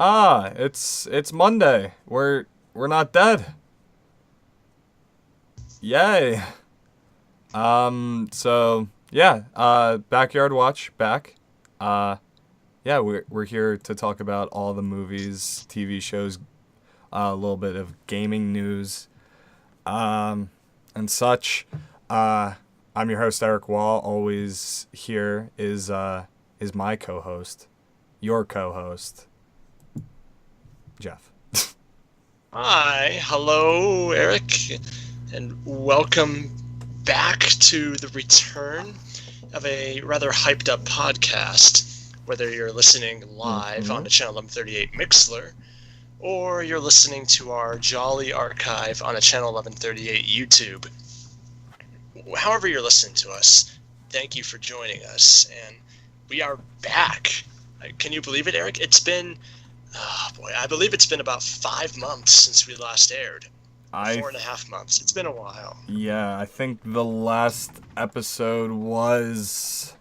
It's Monday. We're not dead. Yay. So yeah, Backyard Watch back. Uh yeah, we're here to talk about all the movies, TV shows, a little bit of gaming news, um and such. Uh I'm your host Eric Wall. Always here is my co-host, your co-host, Jeff. Hi, hello, Eric, and welcome back to the return of a rather hyped up podcast. Whether you're listening live on the channel 1138 Mixler, or you're listening to our jolly archive on the channel 1138 YouTube. However you're listening to us, thank you for joining us, and we are back. Can you believe it, Eric? It's been I believe it's been about 5 months since we last aired. 4.5 months. It's been a while. Yeah, I think the last episode was...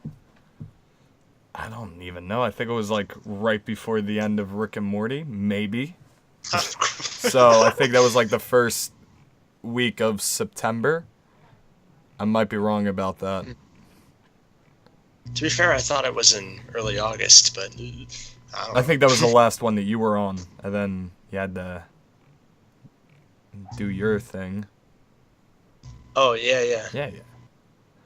I don't even know. I think it was like right before the end of Rick and Morty, maybe. So I think that was like the first week of September. I might be wrong about that. To be fair, I thought it was in early August, but I think that was the last one that you were on, and then you had to do your thing. Oh, yeah. Yeah.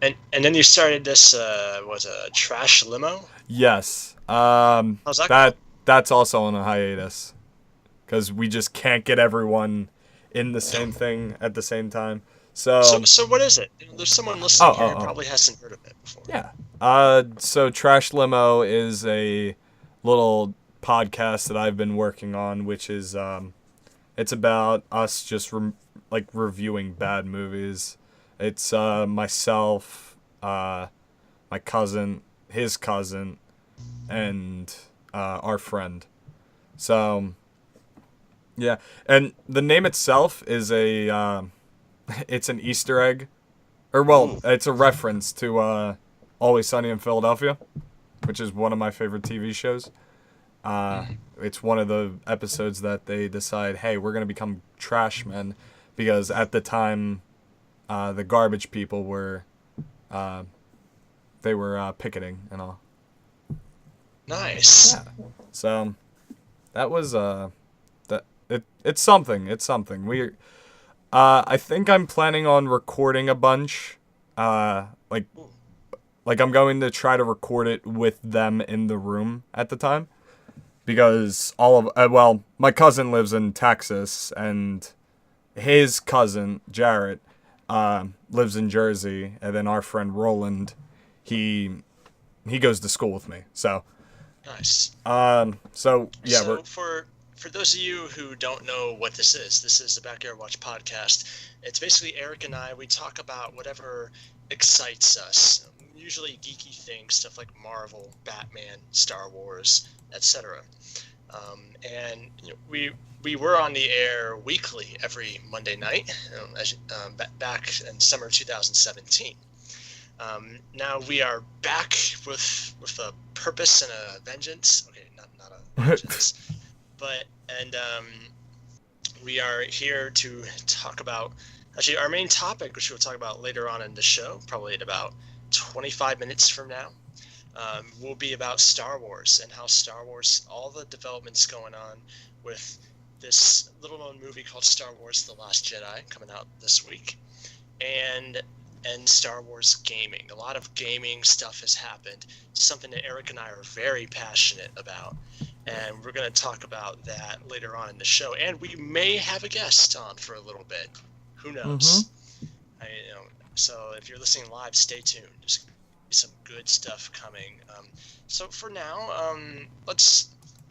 And then you started this, was a trash limo? Yes. How's that? That's also on a hiatus, because we just can't get everyone in the same thing at the same time. So what is it? There's someone listening here who probably hasn't heard of it before. Yeah. So Trash Limo is a little podcast that I've been working on, which is it's about us just reviewing bad movies. It's myself, my cousin, his cousin, and our friend. So yeah, and the name itself is it's an Easter egg, or it's a reference to Always Sunny in Philadelphia, which is one of my favorite TV shows. It's one of the episodes that they decide, hey, we're going to become trash men, because at the time, the garbage people were, they were picketing and all. Nice. Yeah. So that was it's something. It's something. I think I'm planning on recording a bunch, like I'm going to try to record it with them in the room at the time, because my cousin lives in Texas, and his cousin Jarrett lives in Jersey, and then our friend Roland, he goes to school with me. So nice. So yeah. So for those of you who don't know what this is the Backyard Watch podcast. It's basically Eric and I. We talk about whatever excites us. Usually geeky things, stuff like Marvel, Batman, Star Wars, etc. And we were on the air weekly every Monday night, back in summer 2017. Now we are back with a purpose and a vengeance. Okay, not a vengeance, and we are here to talk about actually our main topic, which we'll talk about later on in the show, probably at about 25 minutes from now, will be about Star Wars and how Star Wars, all the developments going on with this little-known movie called Star Wars: The Last Jedi coming out this week, and Star Wars gaming. A lot of gaming stuff has happened, something that Eric and I are very passionate about, and we're going to talk about that later on in the show. And we may have a guest on for a little bit. Who knows? So if you're listening live, stay tuned. There's going to be some good stuff coming. So for now, how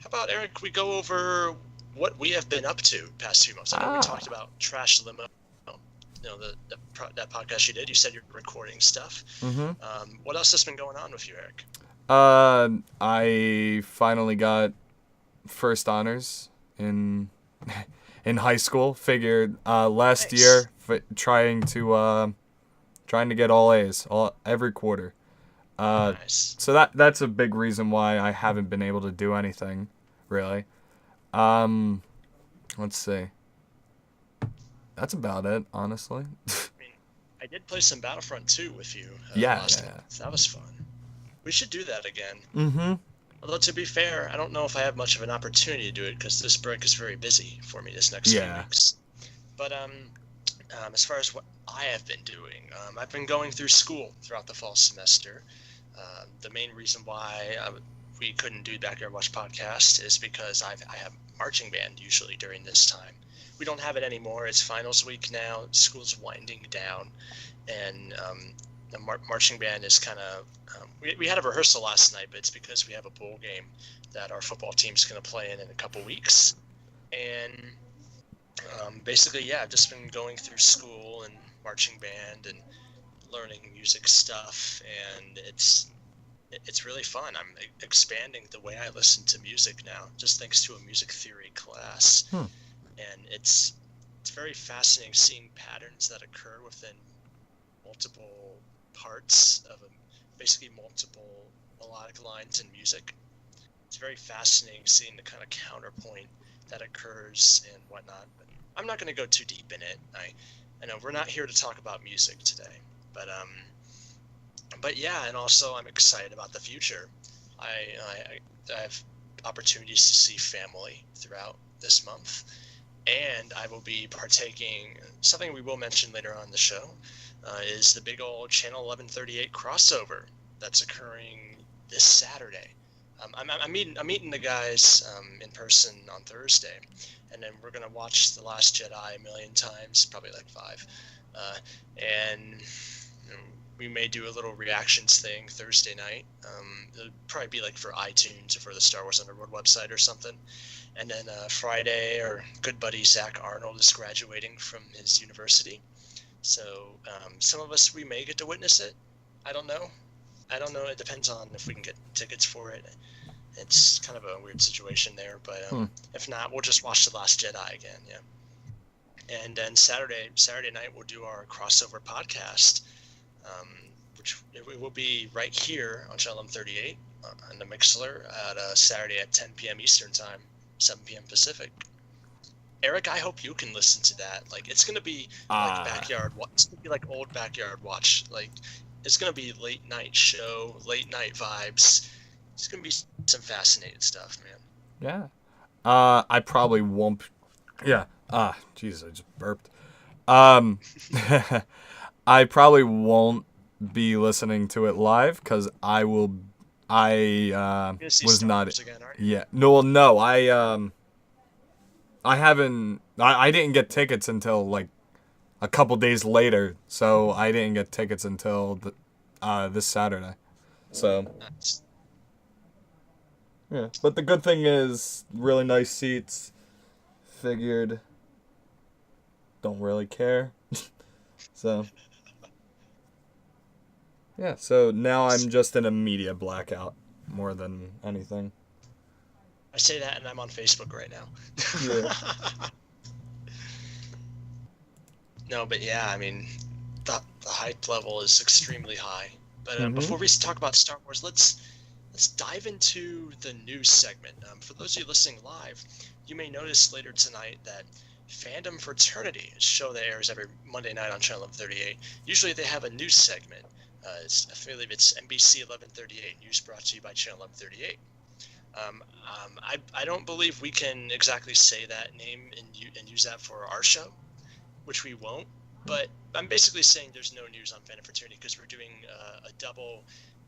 about, Eric, we go over what we have been up to past few months. I know we talked about Trash Limo. That podcast you did. You said you're recording stuff. What else has been going on with you, Eric? I finally got first honors in high school. Figured last year trying to get all A's every quarter. Nice. So that's a big reason why I haven't been able to do anything really. Let's see. That's about it, honestly. I mean, I did play some Battlefront 2 with you Yeah, last yeah, month. That was fun. We should do that again. yeah. Mm-hmm. Although, to be fair, I don't know if I have much of an opportunity to do it because this break is very busy for me this next few Yeah. weeks. But as far as what I have been doing, I've been going through school throughout the fall semester. The main reason why we couldn't do Backyard Watch podcast is because I have marching band usually during this time. We don't have it anymore. It's finals week now. School's winding down, and the marching band is kind of we had a rehearsal last night, but it's because we have a bowl game that our football team's going to play in a couple weeks. And basically, yeah, I've just been going through school and marching band and learning music stuff, and it's really fun. I'm expanding the way I listen to music now, just thanks to a music theory class. And it's very fascinating seeing patterns that occur within multiple parts of basically multiple melodic lines in music. It's very fascinating seeing the kind of counterpoint that occurs and whatnot. But I'm not going to go too deep in it. I know we're not here to talk about music today, but yeah, and also I'm excited about the future. I have opportunities to see family throughout this month, and I will be partaking. Something we will mention later on in the show is the big old Channel 1138 crossover that's occurring this Saturday. I'm meeting the guys in person on Thursday, and then we're gonna watch The Last Jedi a million times, probably like 5, and we may do a little reactions thing Thursday night. It'll probably be like for iTunes or for the Star Wars Underworld website or something. And then Friday, our good buddy Zach Arnold is graduating from his university. So some of us, we may get to witness it. I don't know. It depends on if we can get tickets for it. It's kind of a weird situation there, but if not, we'll just watch The Last Jedi again. Yeah. And then Saturday night, we'll do our crossover podcast, which it will be right here on Channel 38 on the Mixler at Saturday at 10 p.m. Eastern Time, 7 p.m. Pacific. Eric, I hope you can listen to that. Like, it's gonna be like backyard. It's gonna be like old backyard watch. Like, it's gonna be late night show, late night vibes. It's gonna be some fascinating stuff, man. Yeah. I probably won't. Yeah. Jesus, I just burped. I probably won't be listening to it live because I will. I was not. Again, aren't you? Yeah. No. I haven't. I didn't get tickets until like a couple days later, so I didn't get tickets until this Saturday. So. Nice. Yeah, but the good thing is really nice seats. Figured. Don't really care. So. Yeah, so now I'm just in a media blackout more than anything. I say that, and I'm on Facebook right now. Yeah. No, but yeah, I mean, the hype level is extremely high. But before we talk about Star Wars, let's dive into the news segment. For those of you listening live, you may notice later tonight that Fandom Fraternity, a show that airs every Monday night on Channel 1138, usually they have a news segment. I believe it's NBC 1138, news brought to you by Channel 1138. I don't believe we can exactly say that name and use that for our show, which we won't. But I'm basically saying there's no news on Fandom Fraternity because we're doing a double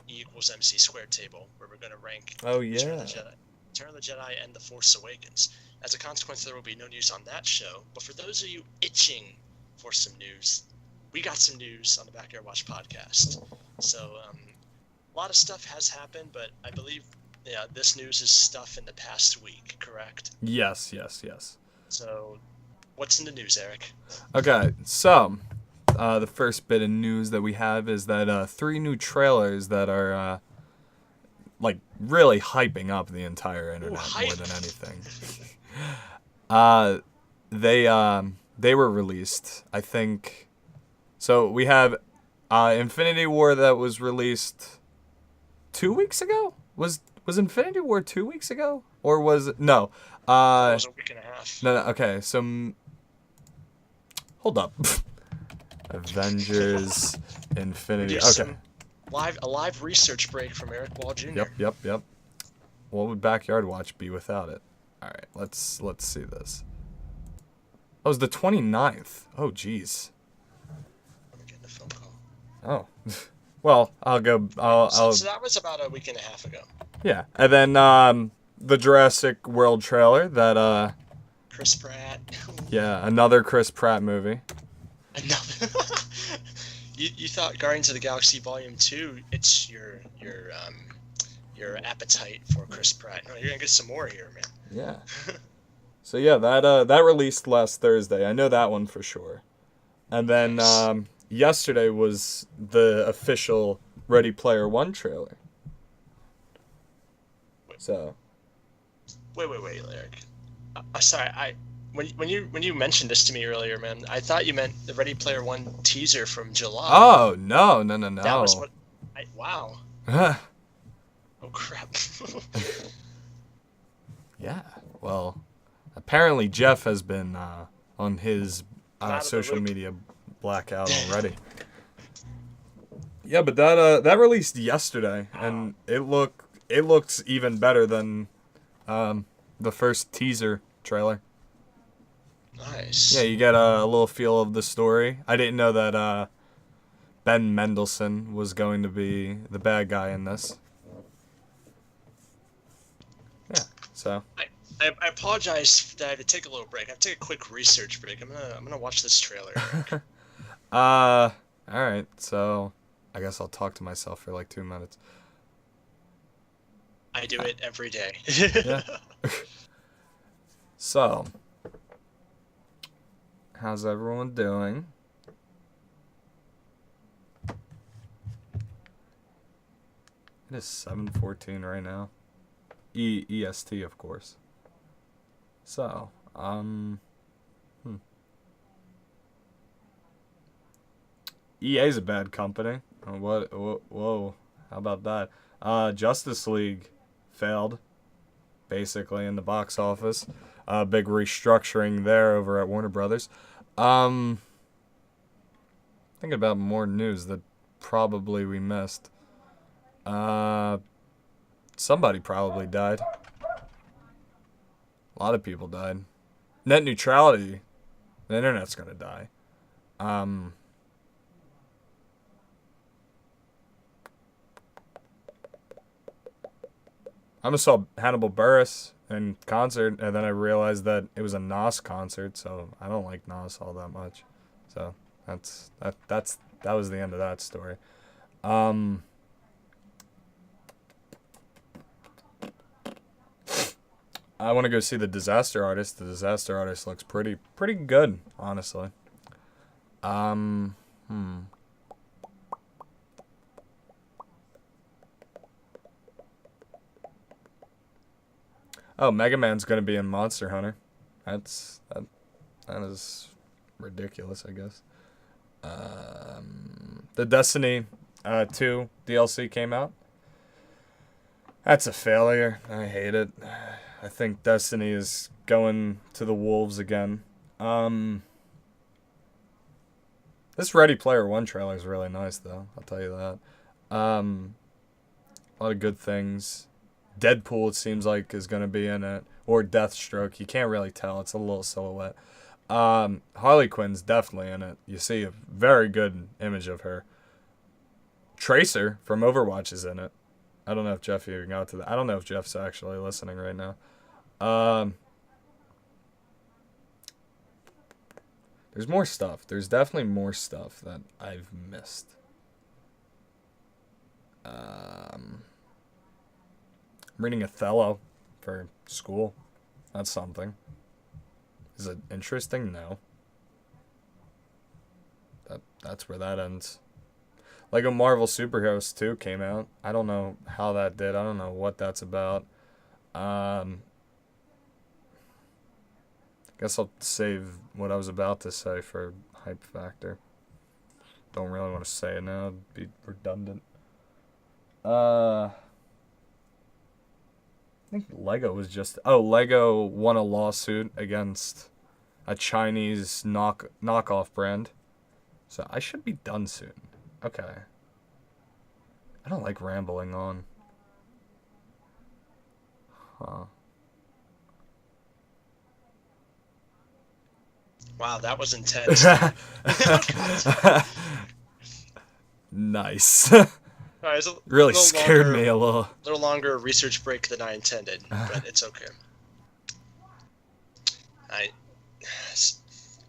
E=MC² table where we're going to rank Return of the Jedi and The Force Awakens. As a consequence, there will be no news on that show. But for those of you itching for some news, we got some news on the Backyard Watch podcast. So a lot of stuff has happened, but I believe this news is stuff in the past week, correct? Yes. So what's in the news, Eric? Okay, so the first bit of news that we have is that 3 new trailers that are like really hyping up the entire internet more than anything. They were released, I think. So we have Infinity War that was released 2 weeks ago. Was Infinity War 2 weeks ago? Or was it? No. It was a week and a half. No, okay, so... hold up. Avengers Infinity. Okay. A live research break from Eric Wall Jr. Yep. What would Backyard Watch be without it? All right, let's see this. Oh, it was the 29th. Oh, jeez. I'm getting a phone call. Oh. Well, I'll go. So that was about a week and a half ago. Yeah, and then the Jurassic World trailer that Chris Pratt. Yeah, another Chris Pratt movie. Another. You thought Guardians of the Galaxy Volume 2? It's your appetite for Chris Pratt. No, you're gonna get some more here, man. Yeah. So yeah, that released last Thursday. I know that one for sure. And then yesterday was the official Ready Player One trailer. So. Wait, Eric. Sorry, when you mentioned this to me earlier, man, I thought you meant the Ready Player One teaser from July. Oh no! That was what. Wow. Oh crap. Yeah. Well, apparently Jeff has been on his social media blackout already. Yeah, but that released yesterday, and it looks even better than the first teaser trailer. Nice. Yeah, you get a little feel of the story. I didn't know that Ben Mendelsohn was going to be the bad guy in this. Yeah, so. I apologize that I had to take a little break. I have to take a quick research break. I'm gonna watch this trailer. All right. So, I guess I'll talk to myself for like 2 minutes. I do it every day. Yeah. So, how's everyone doing? It is 7:14 right now. EST, of course. So, EA's a bad company. Whoa, how about that? Justice League failed, basically, in the box office. Big restructuring there over at Warner Brothers. Thinking about more news that probably we missed. Somebody probably died. A lot of people died. Net neutrality. The internet's gonna die. I almost saw Hannibal Buress in concert, and then I realized that it was a Nas concert, so I don't like Nas all that much. So that was the end of that story. I want to go see The Disaster Artist. The Disaster Artist looks pretty good, honestly. Oh, Mega Man's gonna be in Monster Hunter. That is ridiculous, I guess. The Destiny 2 DLC came out. That's a failure. I hate it. I think Destiny is going to the wolves again. This Ready Player One trailer is really nice, though. I'll tell you that. A lot of good things. Deadpool, it seems like, is going to be in it. Or Deathstroke. You can't really tell. It's a little silhouette. Harley Quinn's definitely in it. You see a very good image of her. Tracer from Overwatch is in it. I don't know if Jeff even got to that. I don't know if Jeff's actually listening right now. There's more stuff. There's definitely more stuff that I've missed. I'm reading Othello for school. That's something. Is it interesting? No. That's where that ends. Lego Marvel Superheroes 2 came out. I don't know how that did. I don't know what that's about. Guess I'll save what I was about to say for hype factor. Don't really want to say it now. It'd be redundant. think Lego was just... Oh, Lego won a lawsuit against a Chinese knockoff brand. So I should be done soon. Okay. I don't like rambling on. Huh. Wow, that was intense. Nice. Alright, it's Really scared me a little. A little longer research break than I intended, but it's okay.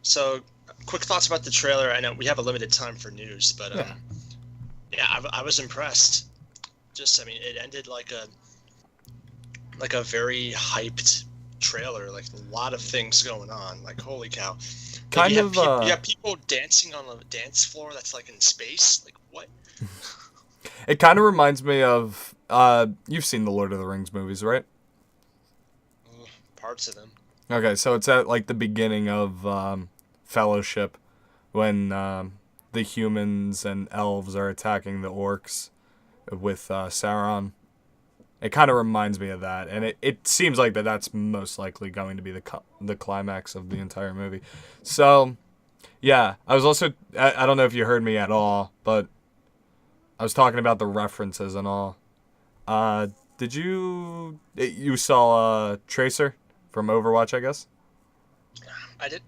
So, quick thoughts about the trailer. I know we have a limited time for news, but I was impressed. I mean, it ended like a very hyped trailer. Like a lot of things going on. Like holy cow! Kind of. You have people dancing on a dance floor that's like in space. Like what? It kind of reminds me of. You've seen the Lord of the Rings movies, right? Parts of them. Okay, so it's at like the beginning of Fellowship, when the humans and elves are attacking the orcs with Sauron. It kind of reminds me of that, and it seems like that's most likely going to be the climax of the entire movie. So, yeah, I was also I don't know if you heard me at all, but I was talking about the references and all. Did you saw Tracer from Overwatch, I guess? I did.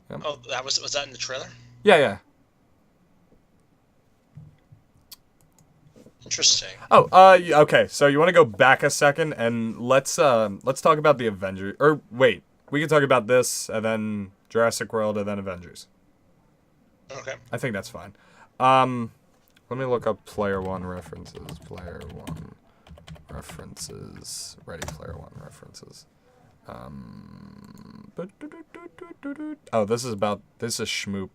Yep. Oh, was that in the trailer? Yeah. Interesting. Oh, okay. So you want to go back a second and let's talk about the Avengers. Or wait, we can talk about this and then Jurassic World and then Avengers. Okay. I think that's fine. Let me look up Player One references. Player One references. Ready Player One references. Oh, this is Schmoop.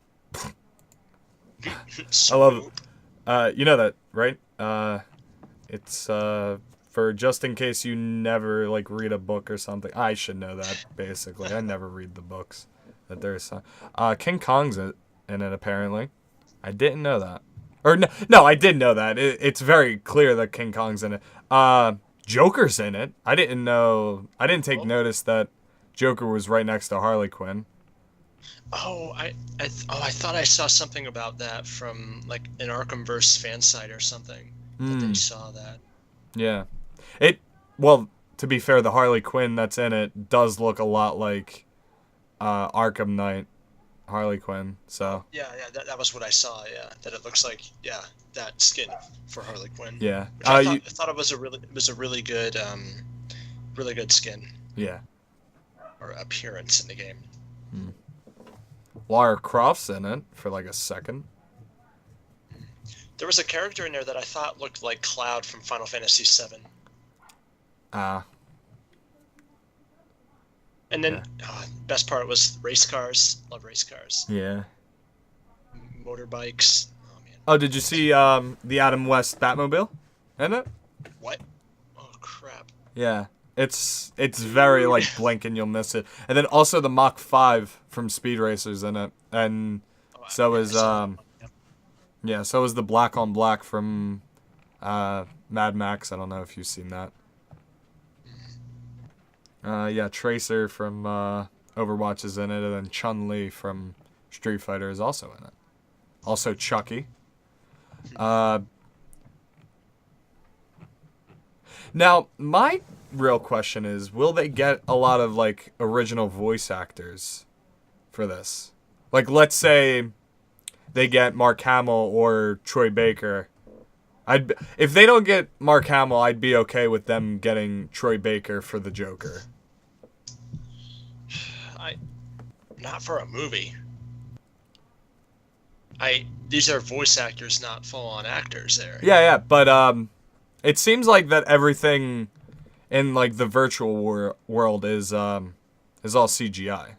I love it. You know that, right? It's for just in case you never like read a book or something. I should know that basically. I never read the books that there's King Kong's in it apparently. I didn't know that. Or no, I did know that. It's very clear that King Kong's in it. Joker's in it. I didn't know. I didn't take notice that Joker was right next to Harley Quinn. Oh, I thought I saw something about that from like an Arkhamverse fan site or something. That they saw that. Yeah, well, to be fair, the Harley Quinn that's in it does look a lot like Arkham Knight Harley Quinn. So yeah, that was what I saw. Yeah, that it looks like that skin for Harley Quinn. Yeah, I thought it was a really good skin. Yeah, or appearance in the game. Lara Croft's in it for like a second. There was a character in there that I thought looked like Cloud from Final Fantasy VII. And then, best part was race cars. Love race cars. Yeah. Motorbikes. Oh, man. Oh, did you see the Adam West Batmobile in it? What? Oh, crap. Yeah. It's very, like, blink and you'll miss it. And then also the Mach 5 from Speed Racer's in it. And so is the Black on Black from Mad Max. I don't know if you've seen that. Tracer from Overwatch is in it, and then Chun-Li from Street Fighter is also in it. Also Chucky. Now, my real question is, will they get a lot of, like, original voice actors for this? Like, let's say they get Mark Hamill or Troy Baker. If they don't get Mark Hamill, I'd be okay with them getting Troy Baker for the Joker. Not for a movie. These are voice actors, not full-on actors there. Yeah, but it seems like that everything in like the virtual world is all CGI.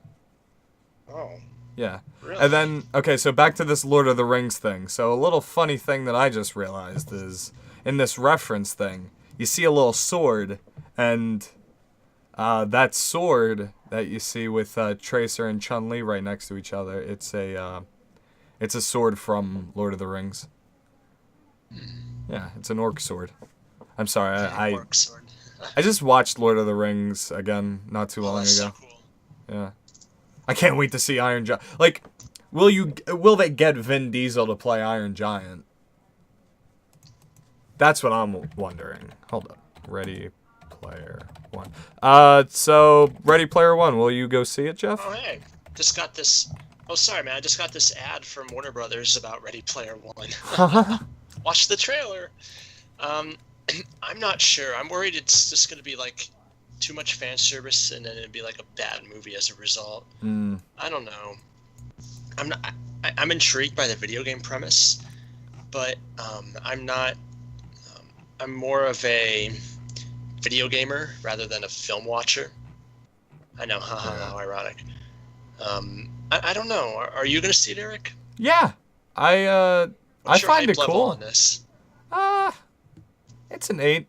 Oh. Yeah. Really? And then, okay, so back to this Lord of the Rings thing. So a little funny thing that I just realized is, in this reference thing, you see a little sword, and that sword that you see with Tracer and Chun-Li right next to each other, it's a sword from Lord of the Rings. Yeah, it's an orc sword. I'm sorry, Orc sword. I just watched Lord of the Rings again not too long ago. So cool. Yeah. I can't wait to see Iron Giant. Like, will they get Vin Diesel to play Iron Giant? That's what I'm wondering. Hold up. Ready Player One. So Ready Player One, will you go see it, Jeff? Oh, hey. Just got this. Oh, sorry, man. I just got this ad from Warner Brothers about Ready Player One. Watch the trailer. I'm not sure. I'm worried it's just going to be like too much fan service, and then it'd be like a bad movie as a result. I don't know. I'm intrigued by the video game premise, but I'm not. I'm more of a video gamer rather than a film watcher. I know, how ironic. I don't know. Are you going to see it, Eric? Yeah, I find it cool. On this? It's an 8.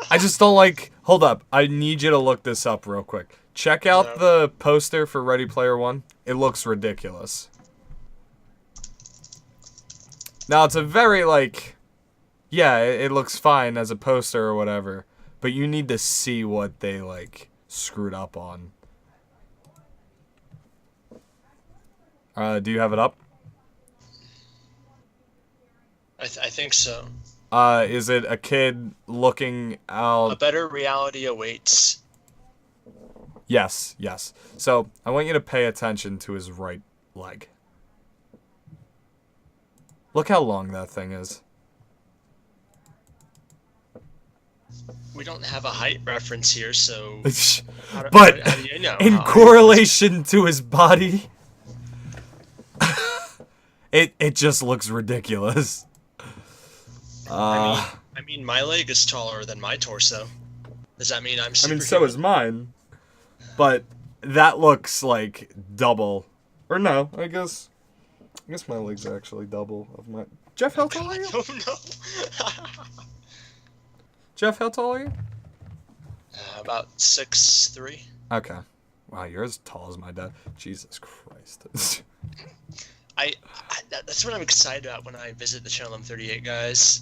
I just don't like. Hold up, I need you to look this up real quick. Check out the poster for Ready Player One. It looks ridiculous. Now it's a very like, yeah, it looks fine as a poster or whatever, but you need to see what they like screwed up on. Do you have it up? I think so. Is it a kid looking out? A better reality awaits. Yes. So I want you to pay attention to his right leg. Look how long that thing is. We don't have a height reference here, so. But how do you know? in correlation to his body, it just looks ridiculous. I mean, my leg is taller than my torso. Does that mean I'm superhuman? I mean, so is mine. But that looks like double. Or no, I guess my leg's actually double of my... Jeff, how tall are you? Oh, no. Jeff, how tall are you? About 6'3". Okay. Wow, you're as tall as my dad. Jesus Christ. That's what I'm excited about when I visit the Channel M38 guys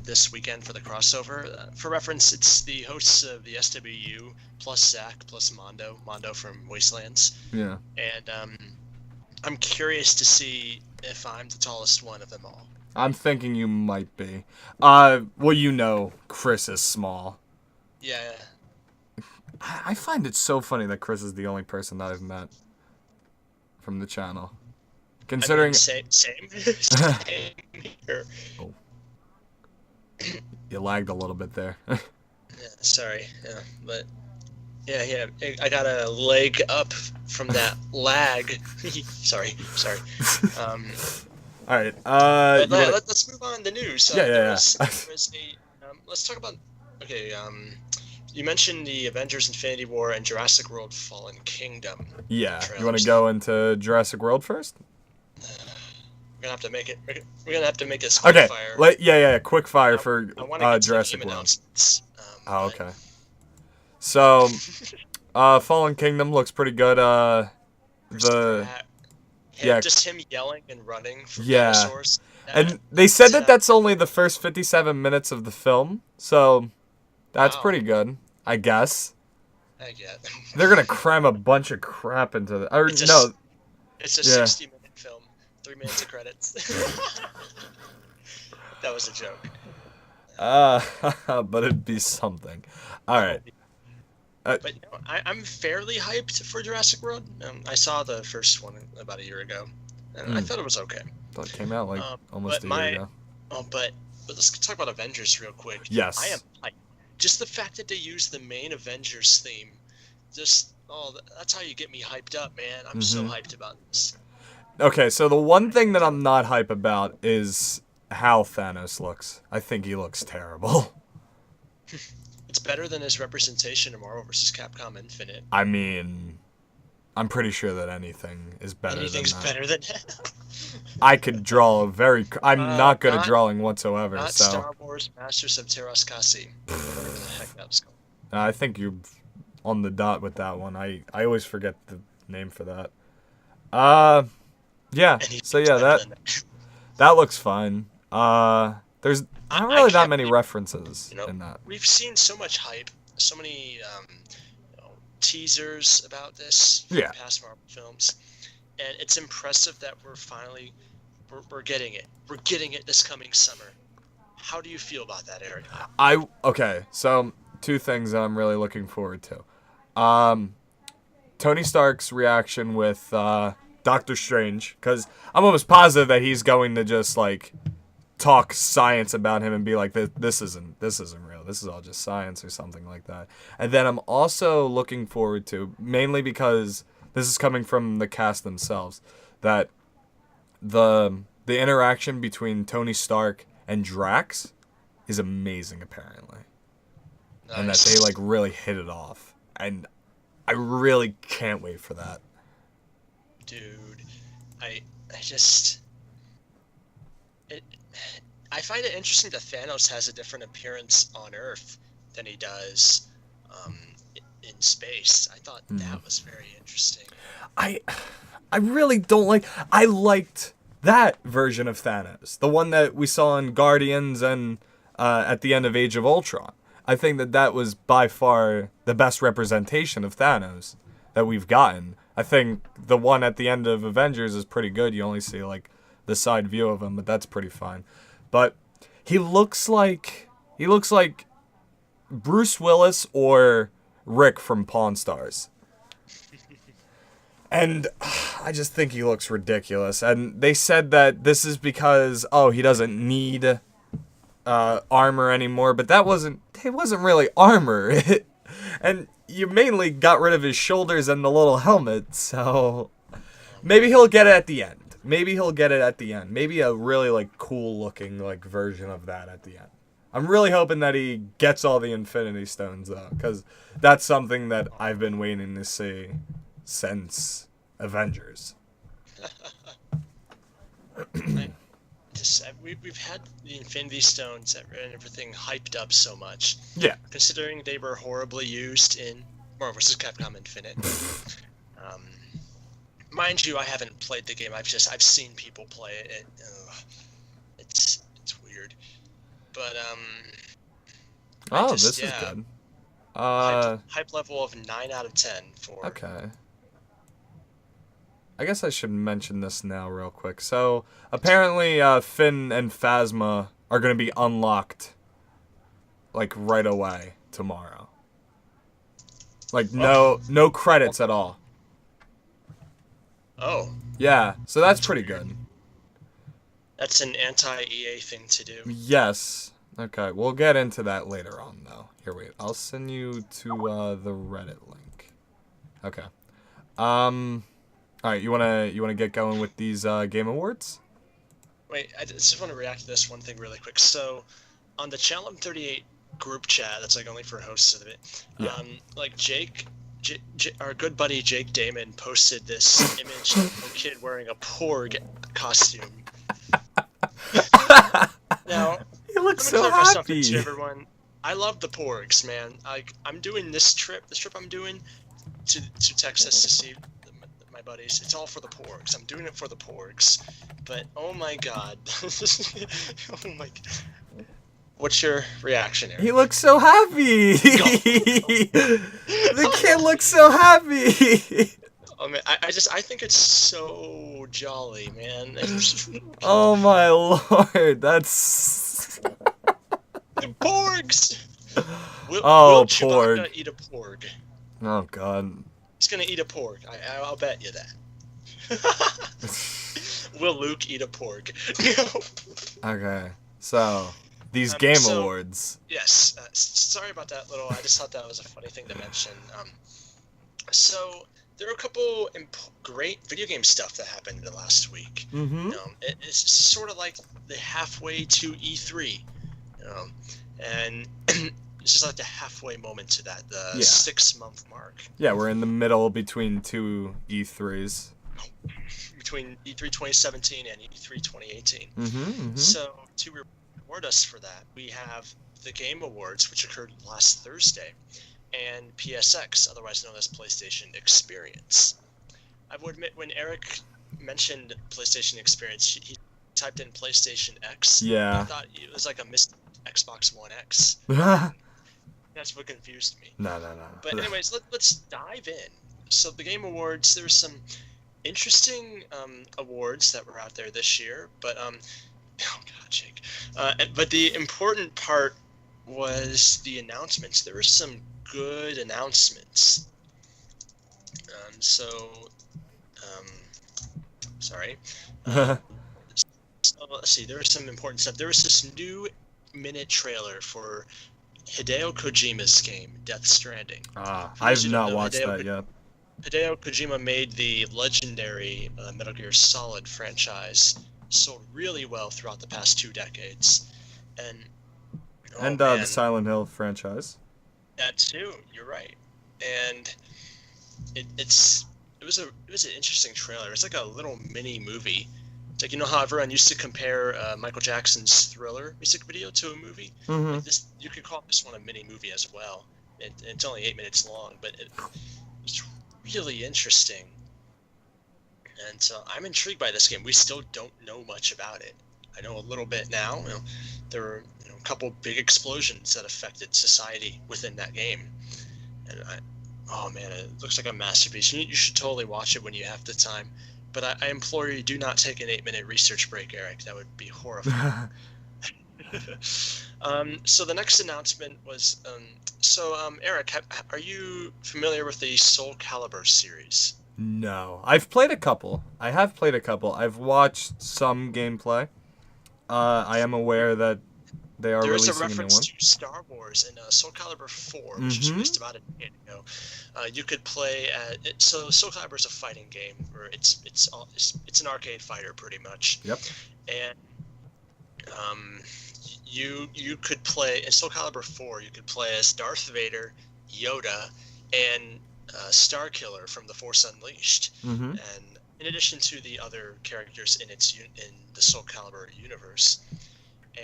this weekend for the crossover. For reference, it's the hosts of the SWU plus Zach plus Mondo from Wastelands. Yeah. And I'm curious to see if I'm the tallest one of them all. I'm thinking you might be. Well, you know, Chris is small. Yeah. I find it so funny that Chris is the only person that I've met from the channel. Considering... I mean, same here. Oh. You lagged a little bit there. Yeah, sorry. Yeah, but... Yeah, I got a leg up from that lag. Sorry. All right. Let's move on to news. Yeah. Let's talk about. Okay. You mentioned the Avengers: Infinity War and Jurassic World: Fallen Kingdom. Yeah. Trailers. You want to go into Jurassic World first? We're gonna have to make it. We're gonna have to make this quick fire. Quick fire for Jurassic World. Okay. So, Fallen Kingdom looks pretty good. Just him yelling and running from dinosaurs. And they said that's only the first 57 minutes of the film, so that's pretty good, I guess. I get. They're gonna cram a bunch of crap into the. It's a 60-minute film. 3 minutes of credits. That was a joke. But it'd be something. All right. But I'm fairly hyped for Jurassic World. I saw the first one about a year ago, and I thought it was okay. Thought it came out like almost a year ago. But let's talk about Avengers real quick. Yes. I am hyped. Just the fact that they used the main Avengers theme, that's how you get me hyped up, man. I'm so hyped about this. Okay, so the one thing that I'm not hype about is how Thanos looks. I think he looks terrible. It's better than his representation of Marvel vs. Capcom Infinite. I mean, I'm pretty sure that anything is better Anything's than that. better than that. I could draw I'm not good at drawing whatsoever. Not so. Star Wars Masters of Teros Kasi. Whatever the heck that was called. I think you're on the dot with that one. I always forget the name for that. Yeah. So yeah, that looks fine. not I really that can't many believe, references you know, in that. we've seen so much hype, so many teasers about this from Yeah. past Marvel films, and it's impressive that we're getting it. We're getting it this coming summer. How do you feel about that, Eric? Okay, so two things that I'm really looking forward to. Tony Stark's reaction with Doctor Strange, because I'm almost positive that he's going to just like talk science about him and be like, this isn't real. This is all just science or something like that. And then I'm also looking forward to, mainly because this is coming from the cast themselves, that the interaction between Tony Stark and Drax is amazing apparently. Nice. And that they like really hit it off. And I really can't wait for that. Dude, I just I find it interesting that Thanos has a different appearance on Earth than he does in space. I thought that was very interesting. I really don't like. I liked that version of Thanos, the one that we saw in Guardians and at the end of Age of Ultron. I think that was by far the best representation of Thanos that we've gotten. I think the one at the end of Avengers is pretty good. You only see like the side view of him, but that's pretty fine. But he looks like Bruce Willis or Rick from Pawn Stars. And I just think he looks ridiculous. And they said that this is because, he doesn't need armor anymore. But it wasn't really armor. And you mainly got rid of his shoulders and the little helmet. So maybe he'll get it at the end. Maybe a really like cool looking like version of that at the end. I'm really hoping that he gets all the Infinity Stones though, because that's something that I've been waiting to see since Avengers. We've had the Infinity Stones and everything hyped up so much. Yeah. Considering they were horribly used in Marvel vs. Capcom Infinite. Mind you, I haven't played the game. I've seen people play it. It's weird. But This is good. Hype level of 9 out of 10 for. Okay. I guess I should mention this now real quick. So apparently, Finn and Phasma are gonna be unlocked like right away tomorrow. Like no credits at all. Oh. Yeah, so that's pretty good. That's an anti-EA thing to do. Yes. Okay, we'll get into that later on, though. Here, wait. I'll send you to the Reddit link. Okay. All right. You wanna get going with these Game Awards? Wait, I just want to react to this one thing really quick. So, on the Channel 38 group chat, that's like only for hosts of it. Yeah. Like our good buddy Jake Damon posted this image of a kid wearing a Porg costume. Now, he looks let me so clarify something happy. to everyone. I love the Porgs, man. I'm doing this trip I'm doing to Texas to see my buddies. It's all for the Porgs. I'm doing it for the Porgs. But oh my god, oh my. What's your reaction, Eric? He looks so happy. The kid looks so happy. Oh man, I think it's so jolly, man. Oh my lord, that's. The Porgs. Will Porg. Chewbacca eat a Porg? Oh god. He's gonna eat a Porg. I'll bet you that. Will Luke eat a Porg? Okay, so these Game Awards. Yes. Sorry about that little. I just thought that was a funny thing to mention. So there are a couple great video game stuff that happened in the last week. Mm-hmm. It's sort of like the halfway to E3, and it's just like the halfway moment to that, the 6-month mark. Yeah, we're in the middle between two E3s. Between E3 2017 and E3 2018. Mm-hmm. So to reward us for that, we have the Game Awards, which occurred last Thursday, and PSX, otherwise known as PlayStation Experience. I will admit, when Eric mentioned PlayStation Experience, he typed in PlayStation X. I Yeah. thought it was like a missed Xbox One X. No, That's what confused me. no, no. But anyways, let's dive in. So the Game Awards, there's some interesting awards that were out there this year, but oh god, Jake. But the important part was the announcements. There were some good announcements. Sorry. So let's see. There was some important stuff. There was this new minute trailer for Hideo Kojima's game, Death Stranding. I've not watched that yet. Hideo Kojima made the legendary Metal Gear Solid franchise sold really well throughout the past 2 decades, and the Silent Hill franchise. That too. You're right, and it was an interesting trailer. It's like a little mini movie. It's like, you know how everyone used to compare Michael Jackson's Thriller music video to a movie? Mm-hmm. Like this, you could call this one a mini movie as well. It's only 8 minutes long, but it's really interesting. And so I'm intrigued by this game. We still don't know much about it. I know a little bit now. There were a couple big explosions that affected society within that game. And oh man, it looks like a masterpiece. You should totally watch it when you have the time. But I implore you, do not take an 8-minute research break, Eric. That would be horrifying. So the next announcement was, Eric, are you familiar with the Soul Calibur series? No. I've played a couple. I have played a couple. I've watched some gameplay. I am aware that they are releasing a new one. There's a reference to Star Wars in Soul Calibur 4, which was released about a decade ago. You could play so Soul Calibur is a fighting game, or it's an arcade fighter pretty much. Yep. And you could play in Soul Calibur 4. You could play as Darth Vader, Yoda, and Starkiller from The Force Unleashed. Mm-hmm. And in addition to the other characters in the Soul Calibur universe.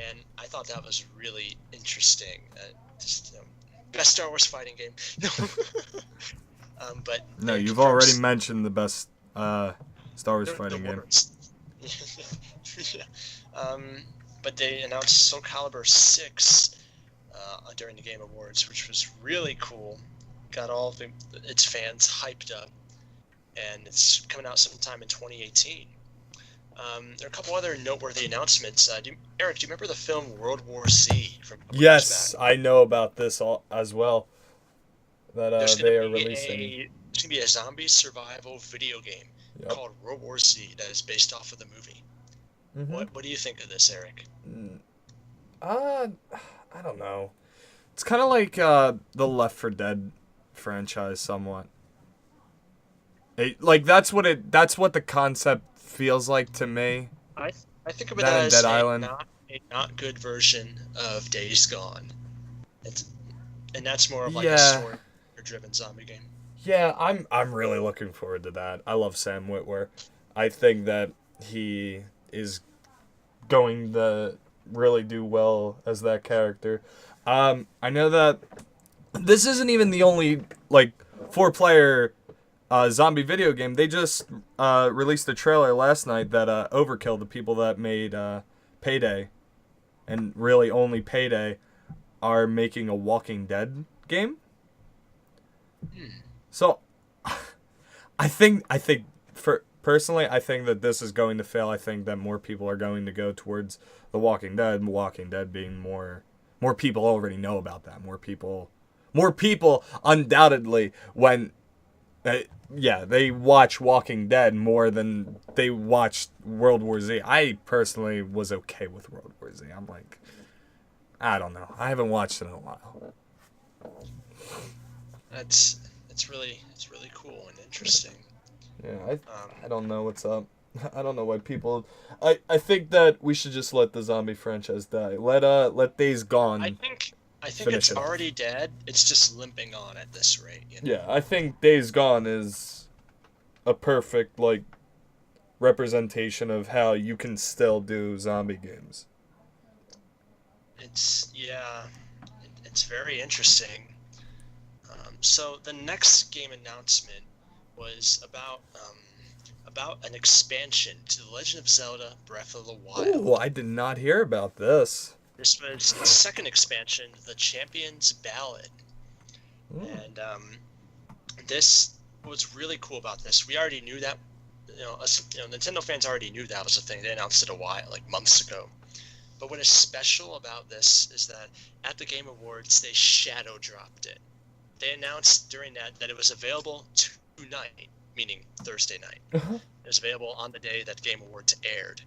And I thought that was really interesting. Best Star Wars fighting game. But no, you've already mentioned the best Star Wars fighting game. Yeah. But they announced Soul Calibur 6 during the Game Awards, which was really cool. Got all its fans hyped up, and it's coming out sometime in 2018. There are a couple other noteworthy announcements. Eric, do you remember the film World War Z? Yes, I know about this as well. That they are releasing. There's going to be a zombie survival video game called World War Z that is based off of the movie. Mm-hmm. What do you think of this, Eric? I don't know. It's kind of like the Left 4 Dead franchise, somewhat. That's what the concept feels like to me. I think of it as Dead Island. a not good version of Days Gone. And that's more of like a story-driven zombie game. Yeah, I'm really looking forward to that. I love Sam Witwer. I think that he is going to really do well as that character. I know that this isn't even the only 4-player zombie video game. They just released a trailer last night that Overkill, the people that made Payday, and really only Payday, are making a Walking Dead game. So, I think personally, I think that this is going to fail. I think that more people are going to go towards The Walking Dead. Walking Dead being more people already know about that. More people undoubtedly when. They watch Walking Dead more than they watched World War Z. I personally was okay with World War Z. I'm like, I don't know. I haven't watched it in a while. It's really cool and interesting. Yeah, I don't know what's up. I don't know why people. I think that we should just let the zombie franchise die. Let Days Gone. I think it's already dead. It's just limping on at this rate. Yeah, I think Days Gone is a perfect representation of how you can still do zombie games. It's very interesting. So the next game announcement was about about an expansion to The Legend of Zelda Breath of the Wild. Oh, I did not hear about this. This was its second expansion, The Champion's Ballad. And this was really cool about this. We already knew that, Nintendo fans already knew that was a thing. They announced it months ago. But what is special about this is that at the Game Awards, they shadow dropped it. They announced during that it was available tonight, meaning Thursday night. It was available on the day that Game Awards aired.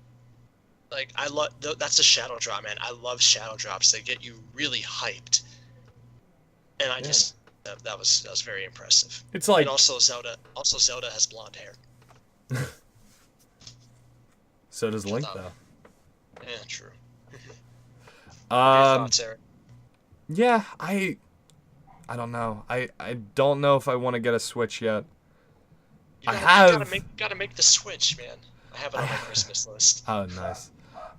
Like, I love that's a shadow drop, man. I love shadow drops. They get you really hyped. And I just that was very impressive. It's like, and also Zelda has blonde hair. So does Link, though. Yeah, true. Your thoughts, Eric? Yeah, I don't know. I don't know if I want to get a Switch yet. You gotta make the Switch, man. I have it on my Christmas list. Oh, nice.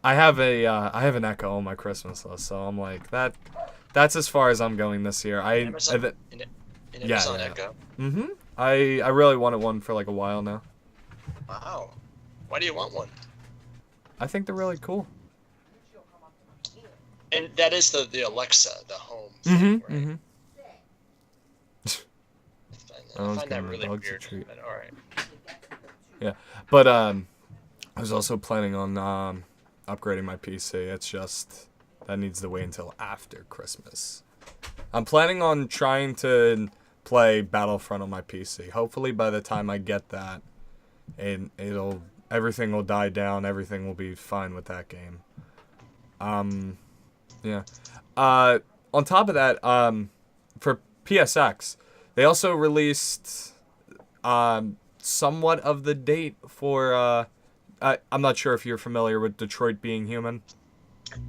I have an Echo on my Christmas list, so I'm like that's as far as I'm going this year. Amazon yeah. Echo. Mhm. I really wanted one for like a while now. Wow. Why do you want one? I think they're really cool. And that is the Alexa, the home thing, right? Mm-hmm. I find that really weird. But all right. Yeah, but I was also planning on upgrading my PC. It's just that needs to wait until after Christmas. I'm planning on trying to play Battlefront on my PC. Hopefully, by the time I get that, everything will die down. Everything will be fine with that game. Yeah. On top of that, for PSX, they also released somewhat of the date for. I'm not sure if you're familiar with Detroit Become Human.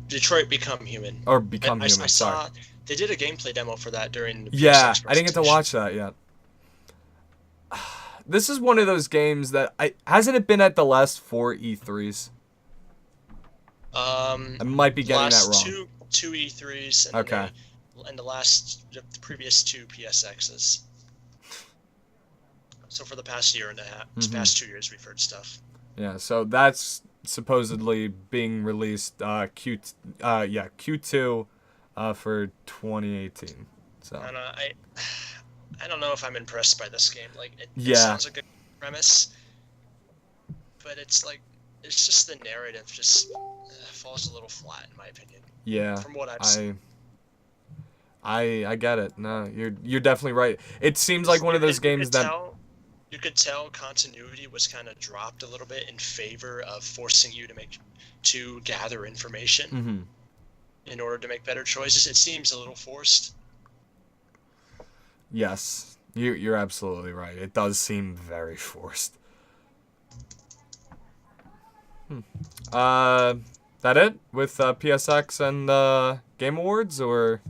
Detroit Become Human. Or Become Human. I saw they did a gameplay demo for that during the PSX I didn't get to watch that yet. This is one of those games that hasn't it been at the last 4 E3s? I might be getting that wrong. Two E3s. And okay. And the previous 2 PSXs. So for the past year and a half, past 2 years, we've heard stuff. Yeah, so that's supposedly being released Q2 for 2018. So I don't know if I'm impressed by this game. Like it sounds like a good premise, but it's just the narrative just falls a little flat in my opinion. Yeah. From what I've seen. I get it. No, you're definitely right. It seems like one of those games that you could tell continuity was kind of dropped a little bit in favor of forcing you to gather information in order to make better choices. It seems a little forced. Yes, you're absolutely right. It does seem very forced. That it with PSX and Game Awards, or?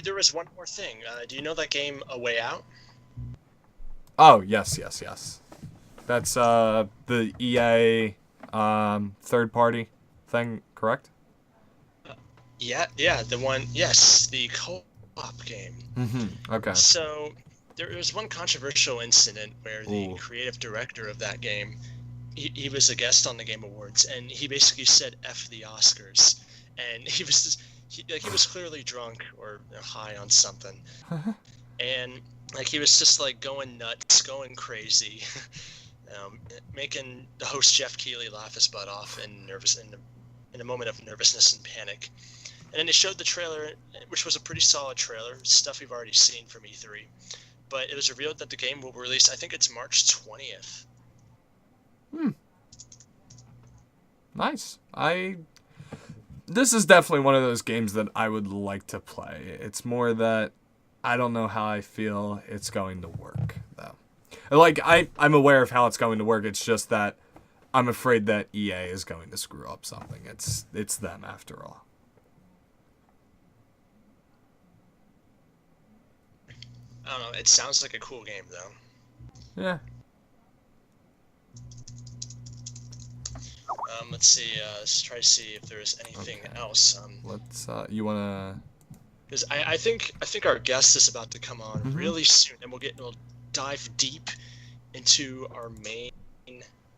There was one more thing. Do you know that game A Way Out? Oh, yes. That's the EA third-party thing, correct? Yeah, the one. Yes, the co-op game. Okay. So there was one controversial incident where the creative director of that game, he was a guest on the Game Awards, and he basically said "F the Oscars," and he was clearly drunk or high on something, and he was just going nuts, going crazy, making the host Jeff Keighley laugh his butt off in a moment of nervousness and panic. And then they showed the trailer, which was a pretty solid trailer, stuff we've already seen from E3. But it was revealed that the game will release, I think it's March 20th. Nice. This is definitely one of those games that I would like to play. It's more that I don't know how I feel it's going to work, though. I'm aware of how it's going to work. It's just that I'm afraid that EA is going to screw up something. It's them, after all. I don't know. It sounds like a cool game, though. Yeah. Let's see. Let's try to see if there's anything else. Let's. You wanna? Because I think our guest is about to come on really soon, and we'll dive deep into our main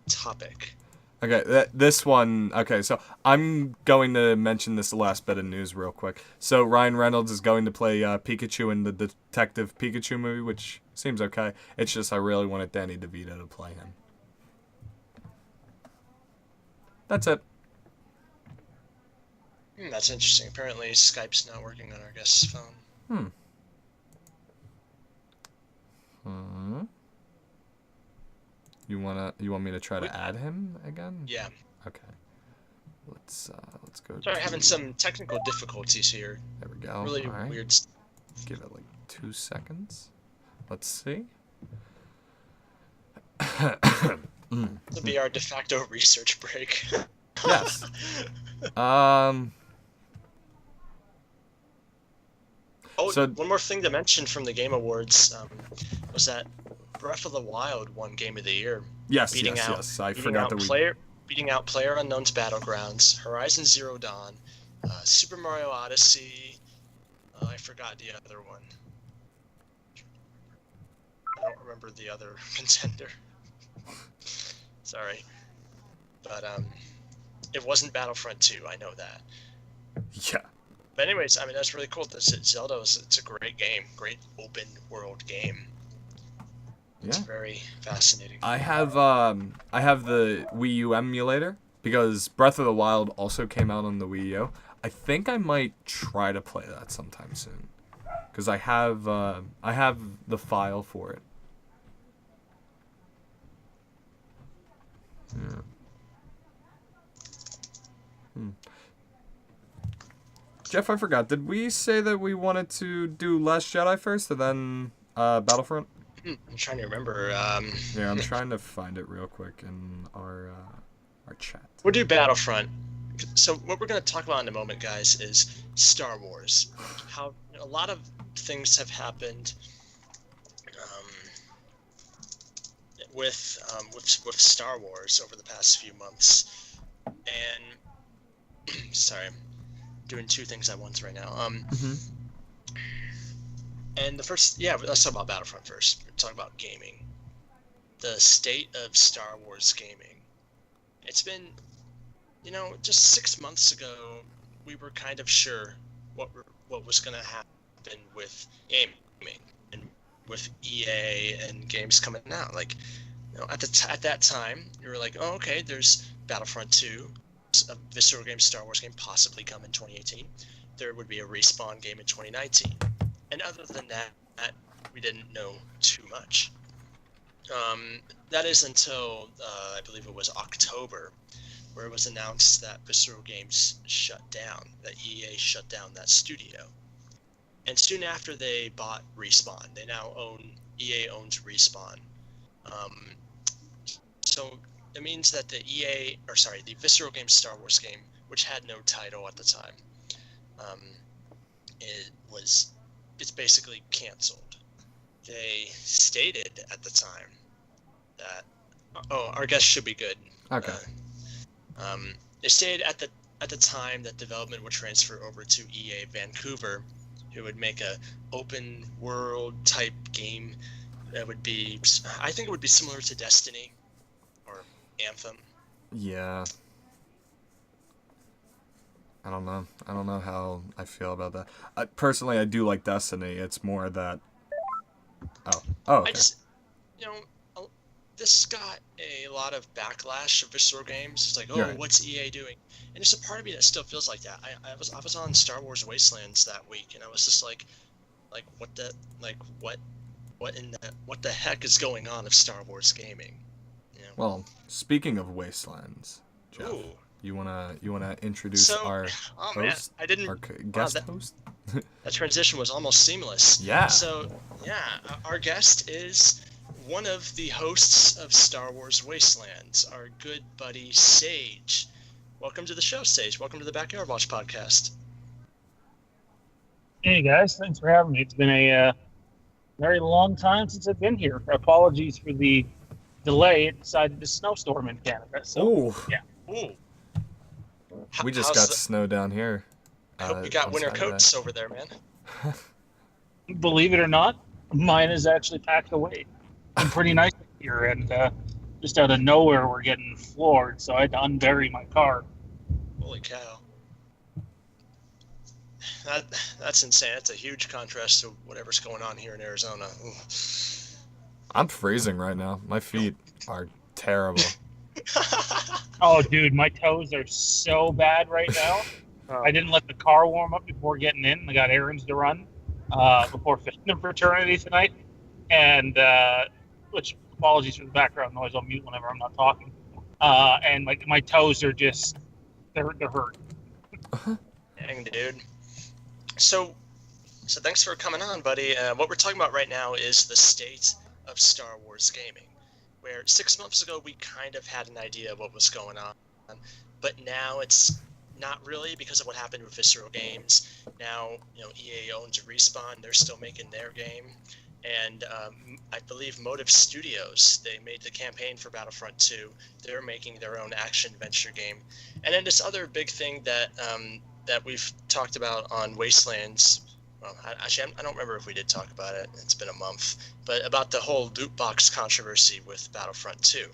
topic. Okay, this one. Okay, so I'm going to mention this last bit of news real quick. So Ryan Reynolds is going to play Pikachu in the Detective Pikachu movie, which seems okay. It's just I really wanted Danny DeVito to play him. That's it. That's interesting. Apparently, Skype's not working on our guest's phone. You want me to try to add him again? Yeah. Okay. Let's go. Sorry, having some technical difficulties here. There we go. Really all right. weird. Give it like 2 seconds. Let's see. It'll be our de facto research break. Yes. Oh, so, one more thing to mention from the Game Awards was that Breath of the Wild won Game of the Year. Yes. I forgot that beating out PlayerUnknown's Battlegrounds, Horizon Zero Dawn, Super Mario Odyssey. I forgot the other one. I don't remember the other contender. Sorry, but it wasn't Battlefront 2. I know that. Yeah. But anyways, I mean that's really cool. Zelda it's a great game, great open world game. It's very fascinating. I have the Wii U emulator because Breath of the Wild also came out on the Wii U. I think I might try to play that sometime soon because I have the file for it. Yeah. Jeff, I forgot. Did we say that we wanted to do Last Jedi first and then Battlefront? I'm trying to remember. Yeah, I'm trying to find it real quick in our chat. We'll do Battlefront. So what we're going to talk about in a moment, guys, is Star Wars. How a lot of things have happened with Star Wars over the past few months, and sorry, I'm doing two things at once right now. And the first, let's talk about Battlefront first. We're talking about gaming, the state of Star Wars gaming. It's been, just 6 months ago, we were kind of sure what was going to happen with gaming and with EA and games coming out. Like, at that time, you were like, oh, okay, there's Battlefront 2, a Visceral Games Star Wars game possibly come in 2018. There would be a Respawn game in 2019. And other than that, we didn't know too much. That is until, I believe it was October, where it was announced that Visceral Games shut down, that EA shut down that studio. And soon after they bought Respawn. They now EA owns Respawn. So it means that the Visceral Games Star Wars game, which had no title at the time, it's basically canceled. They stated at the time that our guest should be good. Okay. They stated at the time that development would transfer over to EA Vancouver, who would make a open world type game that would be, I think it would be similar to Destiny or Anthem. Yeah. I don't know how I feel about that. Personally, I do like Destiny. It's more that. Oh, okay. I just, this got a lot of backlash of Visceral Games. It's like, Right. What's EA doing? And there's a part of me that still feels like that. I was on Star Wars Wastelands that week, and I was just like, what the heck is going on of Star Wars gaming? Well, speaking of Wastelands, Jeff, Ooh. you wanna introduce our host? Man, I didn't. Our guest host? That transition was almost seamless. Yeah. So, our guest is one of the hosts of Star Wars Wastelands, our good buddy Sage. Welcome to the show, Sage. Welcome to the Backyard Watch podcast. Hey guys, thanks for having me. It's been a very long time since I've been here. Apologies for the delay. It decided to snowstorm in Canada. So, Ooh. yeah. Ooh. We just got snow down here. I hope you got winter coats over there, man. Believe it or not, mine is actually packed away. I'm pretty nice here, and just out of nowhere we're getting floored, so I had to unbury my car. Holy cow. That's insane. That's a huge contrast to whatever's going on here in Arizona. Ooh. I'm freezing right now. My feet are terrible. Oh, dude, my toes are so bad right now. I didn't let the car warm up before getting in. I got errands to run before finishing fraternity tonight. And, which, apologies for the background noise. I'll mute whenever I'm not talking. And, like, my toes are just, they're hurt. Dang, dude. So thanks for coming on, buddy. What we're talking about right now is the state of Star Wars gaming, where 6 months ago we kind of had an idea of what was going on, but now it's not really because of what happened with Visceral Games. Now, EA owns Respawn. They're still making their game. And I believe Motive Studios, they made the campaign for Battlefront 2. They're making their own action-adventure game. And then this other big thing that we've talked about on Wastelands, well, actually, I don't remember if we did talk about it. It's been a month. But about the whole loot box controversy with Battlefront 2.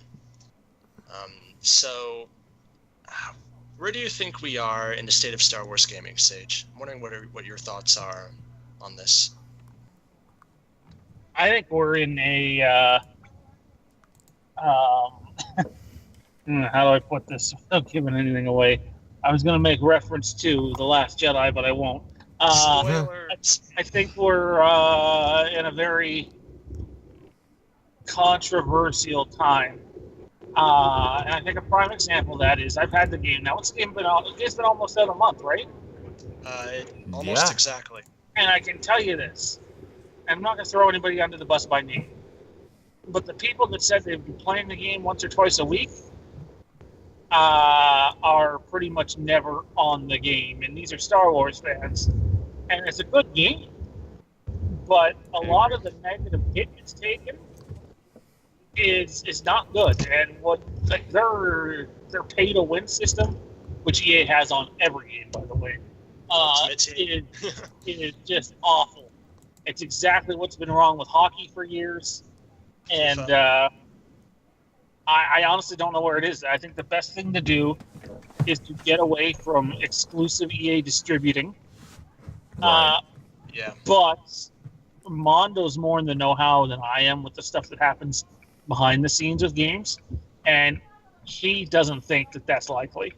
So, where do you think we are in the state of Star Wars gaming, Sage? I'm wondering what your thoughts are on this. I think we're in a, how do I put this without giving anything away? I was going to make reference to The Last Jedi, but I won't. I think we're in a very controversial time. And I think a prime example of that is I've had the game now. It's been almost out a month, right? Almost exactly. And I can tell you this. I'm not going to throw anybody under the bus by name. But the people that said they've been playing the game once or twice a week are pretty much never on the game. And these are Star Wars fans. And it's a good game. But a lot of the negative hit it's taken is not good. And what their pay-to-win system, which EA has on every game, by the way, is just awful. It's exactly what's been wrong with hockey for years. And I honestly don't know where it is. I think the best thing to do is to get away from exclusive EA distributing. Right. Yeah. But Mondo's more in the know-how than I am with the stuff that happens behind the scenes with games. And he doesn't think that that's likely.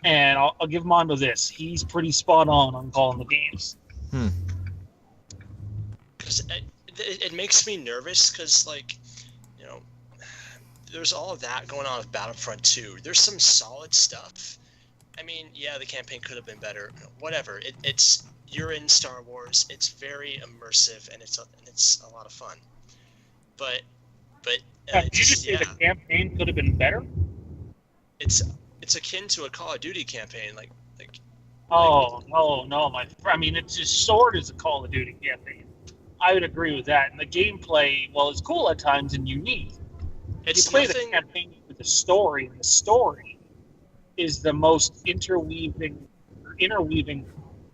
And I'll give Mondo this. He's pretty spot on calling the games. Because it makes me nervous because, there's all of that going on with Battlefront 2. There's some solid stuff. I mean, yeah, the campaign could have been better. Whatever. You're in Star Wars. It's very immersive and it's a lot of fun. But Did you just say the campaign could have been better? It's akin to a Call of Duty campaign, it's just sword is a Call of Duty campaign. I would agree with that. And the gameplay, well, it's cool at times and unique. You play the campaign with the story, and the story is the most interweaving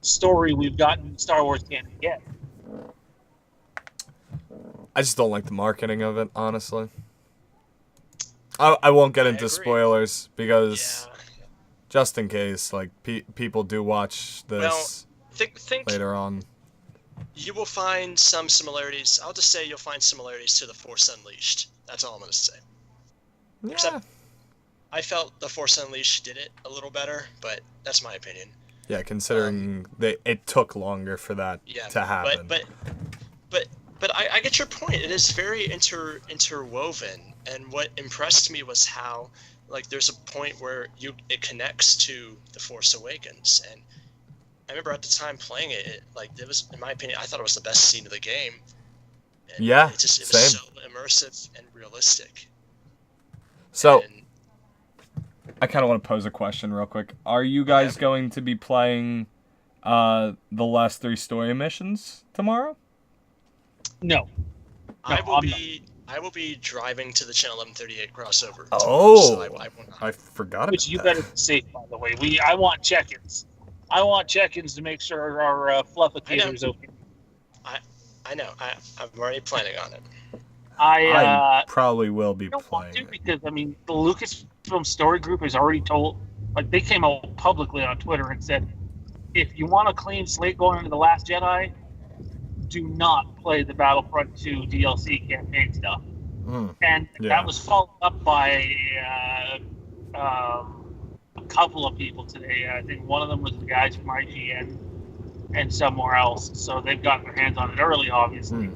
story we've gotten Star Wars can get. I just don't like the marketing of it, honestly. I won't get into spoilers because just in case, people do watch this later on. You will find some similarities. I'll just say you'll find similarities to The Force Unleashed. That's all I'm going to say. Yeah. Except I felt The Force Unleashed did it a little better, but that's my opinion. Yeah, considering it took longer for that to happen. But I get your point. It is very interwoven, and what impressed me was how there's a point where it connects to The Force Awakens, and I remember at the time playing it was, in my opinion, I thought it was the best scene of the game. And it was so immersive and realistic. So, I kind of want to pose a question real quick. Are you guys going to be playing the last 3 story missions tomorrow? No. I will be driving to the Channel 1138 crossover. Oh, so I forgot about that. Which you better be safe, by the way. I want check-ins. I want check-ins to make sure our flufficator's okay. I know. I'm already planning on it. I probably will be don't want playing to it. because, I mean, the Lucasfilm Story Group has already told, like, they came out publicly on Twitter and said, if you want a clean slate going into The Last Jedi, do not play the Battlefront 2 DLC campaign stuff. And that was followed up by a couple of people today. I think one of them was the guys from IGN and somewhere else. So they've gotten their hands on it early, obviously.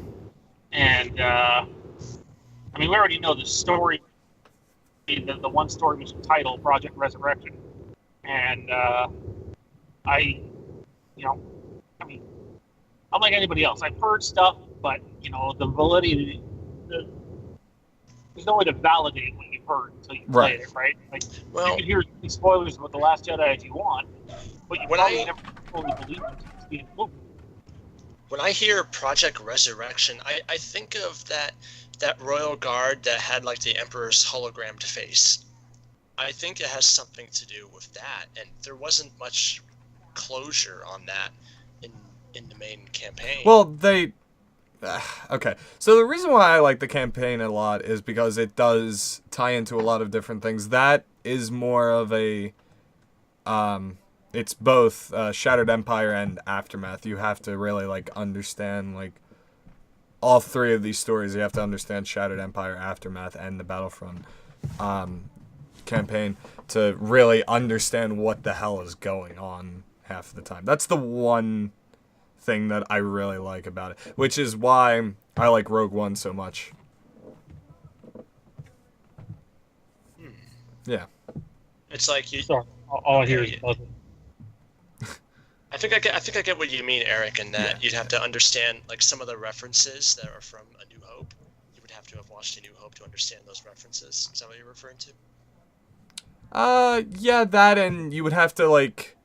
And, I mean, we already know the story. The one story was titled Project Resurrection. And I mean, I'm like anybody else. I've heard stuff, but, the validity, there's no way to validate what you've heard until you played it, right? Like, you can hear spoilers about The Last Jedi if you want, but you probably never fully believe it until you see the movie. When I hear Project Resurrection, I think of that royal guard that had like the Emperor's hologrammed face. I think it has something to do with that, and there wasn't much closure on that in the main campaign. Well, okay. So the reason why I like the campaign a lot is because it does tie into a lot of different things. That is more of a it's both Shattered Empire and Aftermath. You have to really like understand like all three of these stories. You have to understand Shattered Empire, Aftermath, and the Battlefront campaign to really understand what the hell is going on half the time. That's the one thing that I really like about it, which is why I like Rogue One so much. Yeah. It's like you. Sorry, all I hear is buzzing. I think I get what you mean, Eric, in that you'd have to understand like some of the references that are from A New Hope. You would have to have watched A New Hope to understand those references. Is that what you're referring to? Yeah, that, and you would have to like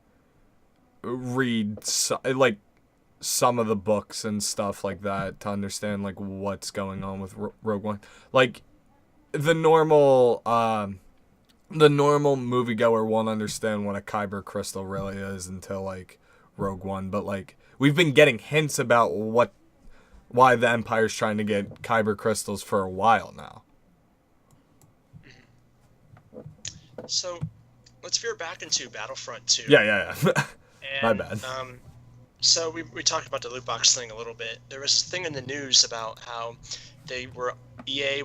read some of the books and stuff like that to understand like what's going on with Rogue One. Like the normal moviegoer won't understand what a Kyber crystal really is until like Rogue One, but like we've been getting hints about why the Empire's trying to get Kyber crystals for a while now. So let's veer back into Battlefront 2. Yeah. My bad. So we talked about the loot box thing a little bit. There was a thing in the news about how EA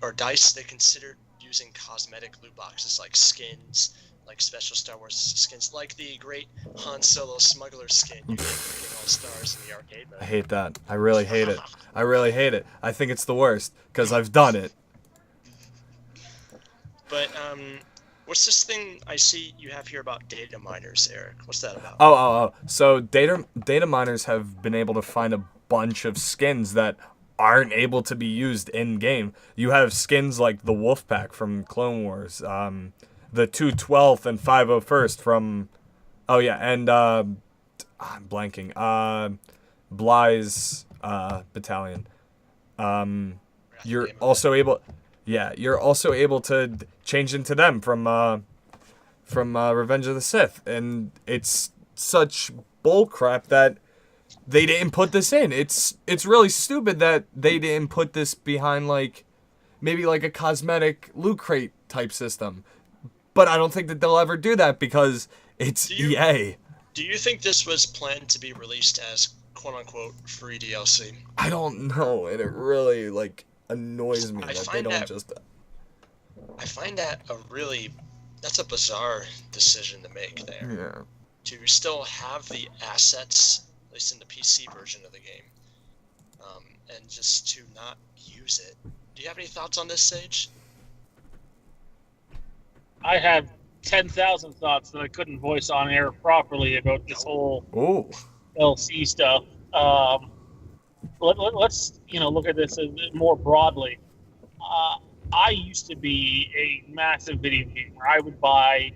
or DICE, they considered using cosmetic loot boxes like skins, like special Star Wars skins, like the great Han Solo smuggler skin you get for getting all stars in the arcade mode. I hate that. I really hate it. I really hate it. I think it's the worst because I've done it. But what's this thing I see you have here about data miners, Eric? What's that about? Oh. So data miners have been able to find a bunch of skins that aren't able to be used in game. You have skins like the Wolfpack from Clone Wars, the 212th and 501st from, and I'm blanking. Bly's battalion. You're also able to change into them from Revenge of the Sith, and it's such bullcrap that they didn't put this in. It's really stupid that they didn't put this behind like maybe like a cosmetic loot crate type system. But I don't think that they'll ever do that because it's EA. Do you think this was planned to be released as quote unquote free DLC? I don't know, and it really like annoys me that they don't just. I find that that's a bizarre decision to make there. Yeah. To still have the assets, at least in the PC version of the game, and just to not use it. Do you have any thoughts on this, Sage? I have 10,000 thoughts that I couldn't voice on air properly about this whole LC stuff. Let's look at this more broadly. I used to be a massive video gamer. I would buy,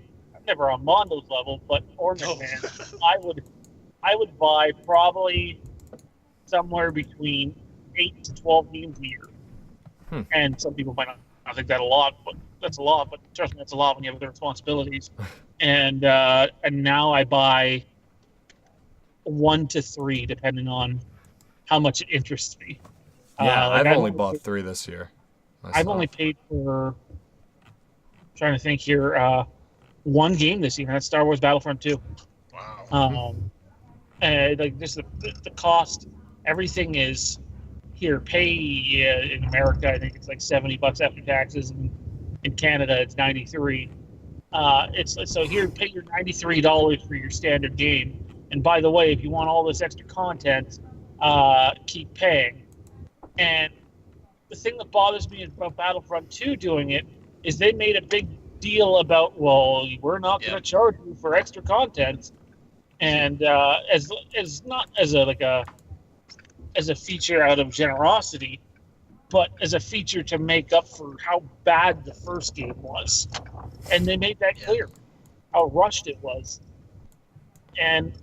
never on Mondo's level, but Ornament Man. I would buy probably somewhere between 8 to 12 games a year. And some people might not think that's a lot, but trust me, that's a lot when you have other responsibilities. And now I buy 1 to 3, depending on how much it interests me. Yeah, I've only I've bought 3 this year. I've only paid for, trying to think here, one game this year. And that's Star Wars Battlefront 2. Wow. And like just the cost, everything is here. Pay in America, I think it's like $70 after taxes, and in Canada it's 93. It's so here, pay your $93 for your standard game. And by the way, if you want all this extra content, keep paying. And the thing that bothers me about Battlefront 2 doing it is they made a big deal about, well, we're not going to charge you for extra content, and as not as a feature out of generosity, but as a feature to make up for how bad the first game was, and they made that clear, how rushed it was, and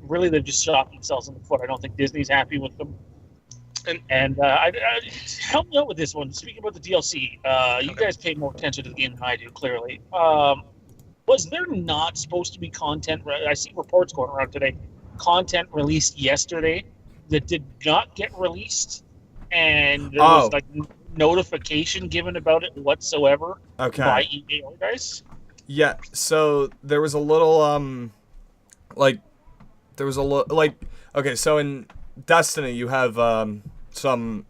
really they've just shot themselves in the foot. I don't think Disney's happy with them. And help me out with this one. Speaking about the DLC, you guys paid more attention to the game than I do, clearly. Was there not supposed to be content? I see reports going around today. Content released yesterday that did not get released, and there was like notification given about it whatsoever by EA or guys. Yeah. So there was a little okay. So in Destiny, you have some,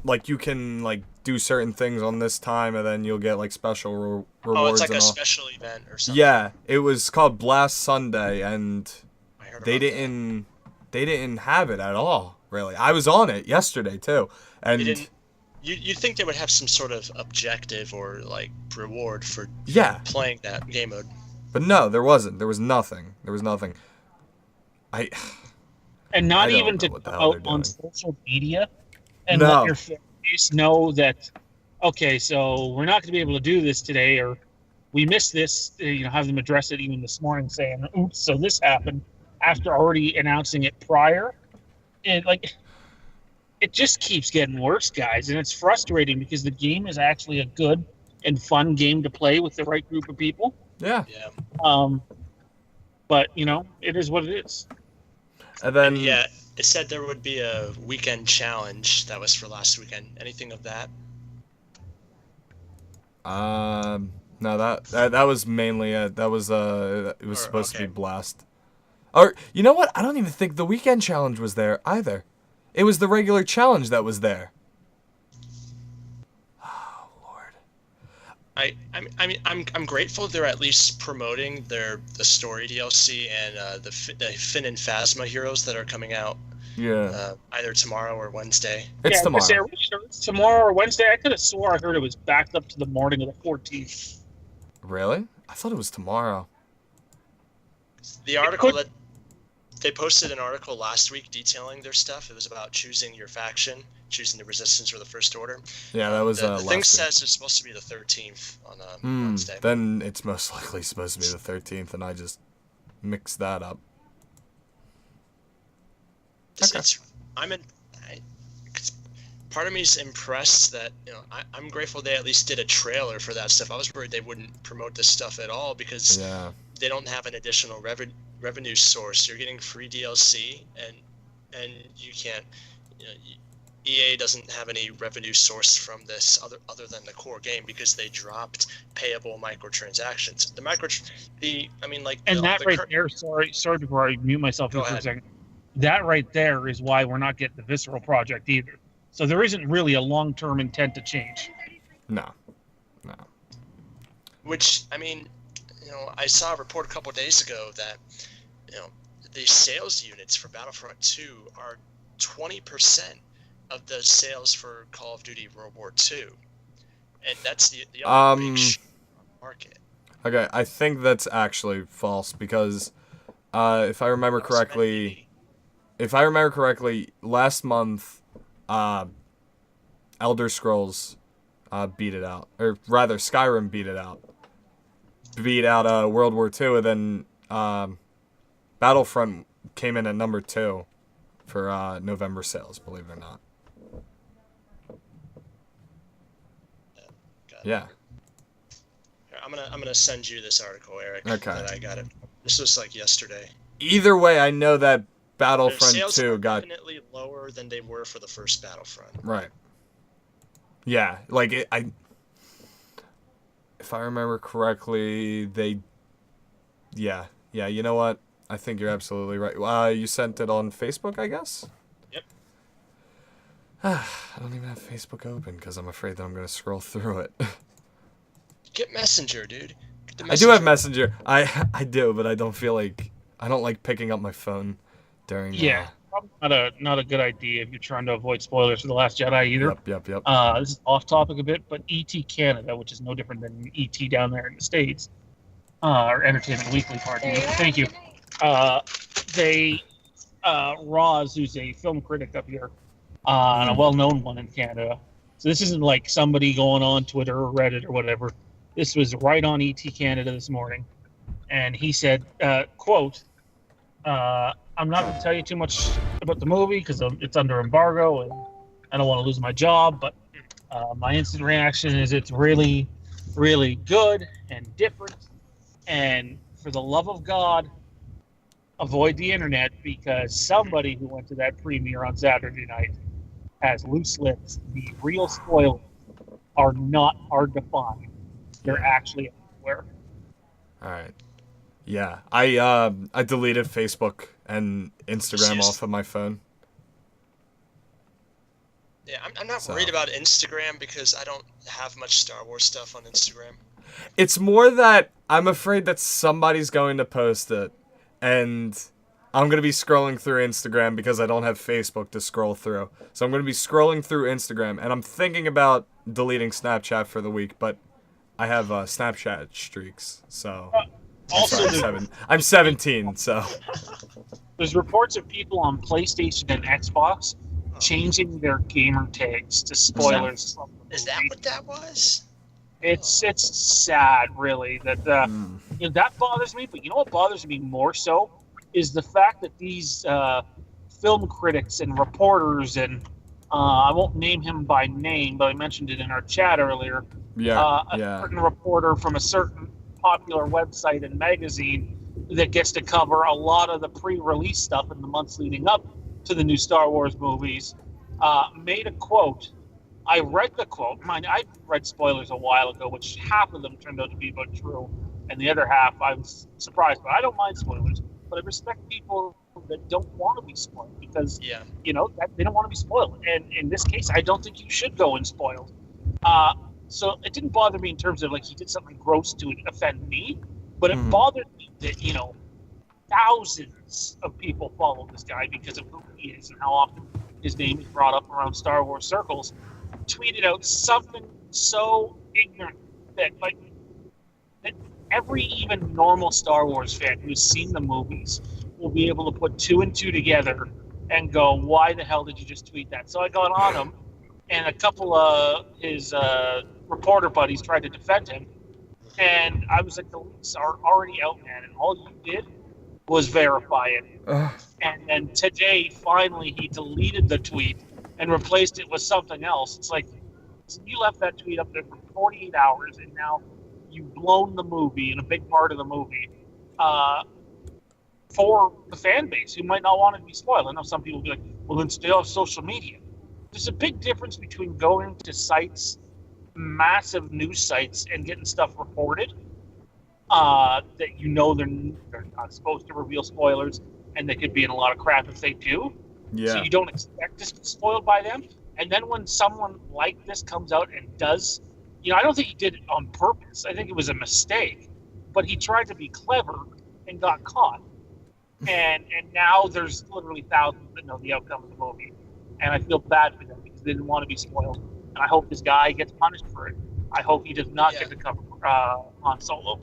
like, you can, like, do certain things on this time, and then you'll get, like, special rewards. Oh, it's like and a all. special event or something. Yeah, it was called Blast Sunday, and they didn't have it at all, really. I was on it yesterday too, and you'd think they would have some sort of objective or like reward for playing that game mode. But no, there wasn't. There was nothing. And not even to go out on social media and let your face know that, okay, so we're not going to be able to do this today, or we missed this. Have them address it even this morning, saying, "Oops, so this happened," after already announcing it prior. And it just keeps getting worse, guys, and it's frustrating because the game is actually a good and fun game to play with the right group of people. Yeah. But it is what it is. And then it said there would be a weekend challenge that was for last weekend. Anything of that? No, that was mainly it. That was it was supposed to be Blast. Or you know what? I don't even think the weekend challenge was there either. It was the regular challenge that was there. Oh Lord. I'm grateful they're at least promoting the story DLC and the Finn and Phasma heroes that are coming out. Yeah. Either tomorrow or Wednesday. It's tomorrow. It's tomorrow or Wednesday. I could have swore I heard it was backed up to the morning of the 14th. Really? I thought it was tomorrow. The article that they posted an article last week detailing their stuff. It was about choosing your faction, choosing the Resistance or the First Order. Yeah, that was the thing says it's supposed to be the 13th on Wednesday. Then it's most likely supposed to be the 13th, and I just mixed that up. Part of me is impressed that I'm grateful they at least did a trailer for that stuff. I was worried they wouldn't promote this stuff at all because they don't have an additional revenue source. You're getting free DLC, and you can't. EA doesn't have any revenue source from this other than the core game because they dropped payable microtransactions. There. Sorry before I mute myself for a second. That right there is why we're not getting the Visceral project either. So there isn't really a long-term intent to change. No. Which, I saw a report a couple of days ago that, the sales units for Battlefront 2 are 20% of the sales for Call of Duty World War II. And that's the other big market. Okay, I think that's actually false because if I remember correctly, last month, Elder Scrolls beat it out, or rather, Skyrim beat out World War II, and then Battlefront came in at number 2 for November sales. Believe it or not. Yeah. I'm gonna send you this article, Eric. Okay. That I got it. This was like yesterday. Either way, I know that Battlefront Sales 2 are got definitely lower than they were for the first Battlefront. Right. Yeah, like if I remember correctly, yeah, you know what? I think you're absolutely right. You sent it on Facebook, I guess? Yep. I don't even have Facebook open because I'm afraid that I'm going to scroll through it. Get Messenger, dude. Get the I do have Messenger. I do, but I don't like picking up my phone during... Yeah, probably not a good idea if you're trying to avoid spoilers for The Last Jedi either. Yep. This is off topic a bit, but ET Canada, which is no different than ET down there in the States, or Entertainment Weekly, pardon me. Thank you. Roz, who's a film critic up here, and a well-known one in Canada. So this isn't like somebody going on Twitter or Reddit or whatever. This was right on ET Canada this morning. And he said, quote, I'm not going to tell you too much about the movie because it's under embargo and I don't want to lose my job, but my instant reaction is it's really, really good and different. And for the love of God, avoid the internet because somebody who went to that premiere on Saturday night has loose lips. The real spoilers are not hard to find. They're actually everywhere. All right. Yeah, I deleted Facebook and Instagram off of my phone. Yeah, I'm not worried about Instagram because I don't have much Star Wars stuff on Instagram. It's more that I'm afraid that somebody's going to post it, and I'm going to be scrolling through Instagram because I don't have Facebook to scroll through. So I'm going to be scrolling through Instagram, and I'm thinking about deleting Snapchat for the week, but I have Snapchat streaks, so... I'm 17, so... There's reports of people on PlayStation and Xbox changing their gamer tags to spoilers. Is that what that was? It's sad, really, that that bothers me. But you know what bothers me more so is the fact that these film critics and reporters and I won't name him by name, but I mentioned it in our chat earlier. A certain reporter from a certain popular website and magazine that gets to cover a lot of the pre-release stuff in the months leading up to the new Star Wars movies, made a quote. I read the quote. Mind, I read spoilers a while ago, which half of them turned out to be about true, and the other half I was surprised. But I don't mind spoilers, but I respect people that don't want to be spoiled because they don't want to be spoiled. And in this case, I don't think you should go and spoiled. So it didn't bother me in terms of like he did something gross to offend me, but it bothered me that thousands of people follow this guy because of who he is and how often his name is brought up around Star Wars circles. Tweeted out something so ignorant that every even normal Star Wars fan who's seen the movies will be able to put two and two together and go, "Why the hell did you just tweet that?" So I got on him, and a couple of his reporter buddies tried to defend him, and I was like, the leaks are already out, man, and all you did was verify it. And then today, finally, he deleted the tweet and replaced it with something else. It's like, so you left that tweet up there for 48 hours, and now you've blown the movie and a big part of the movie for the fan base who might not want it to be spoiled. I know some people will be like, well, then stay off social media. There's a big difference between going to sites, massive news sites, and getting stuff reported that they're not supposed to reveal spoilers, and they could be in a lot of crap if they do. Yeah. So you don't expect to get spoiled by them. And then when someone like this comes out and does, I don't think he did it on purpose. I think it was a mistake. But he tried to be clever and got caught. And now there's literally thousands that know the outcome of the movie. And I feel bad for them because they didn't want to be spoiled. And I hope this guy gets punished for it. I hope he does not get to cover Han Solo.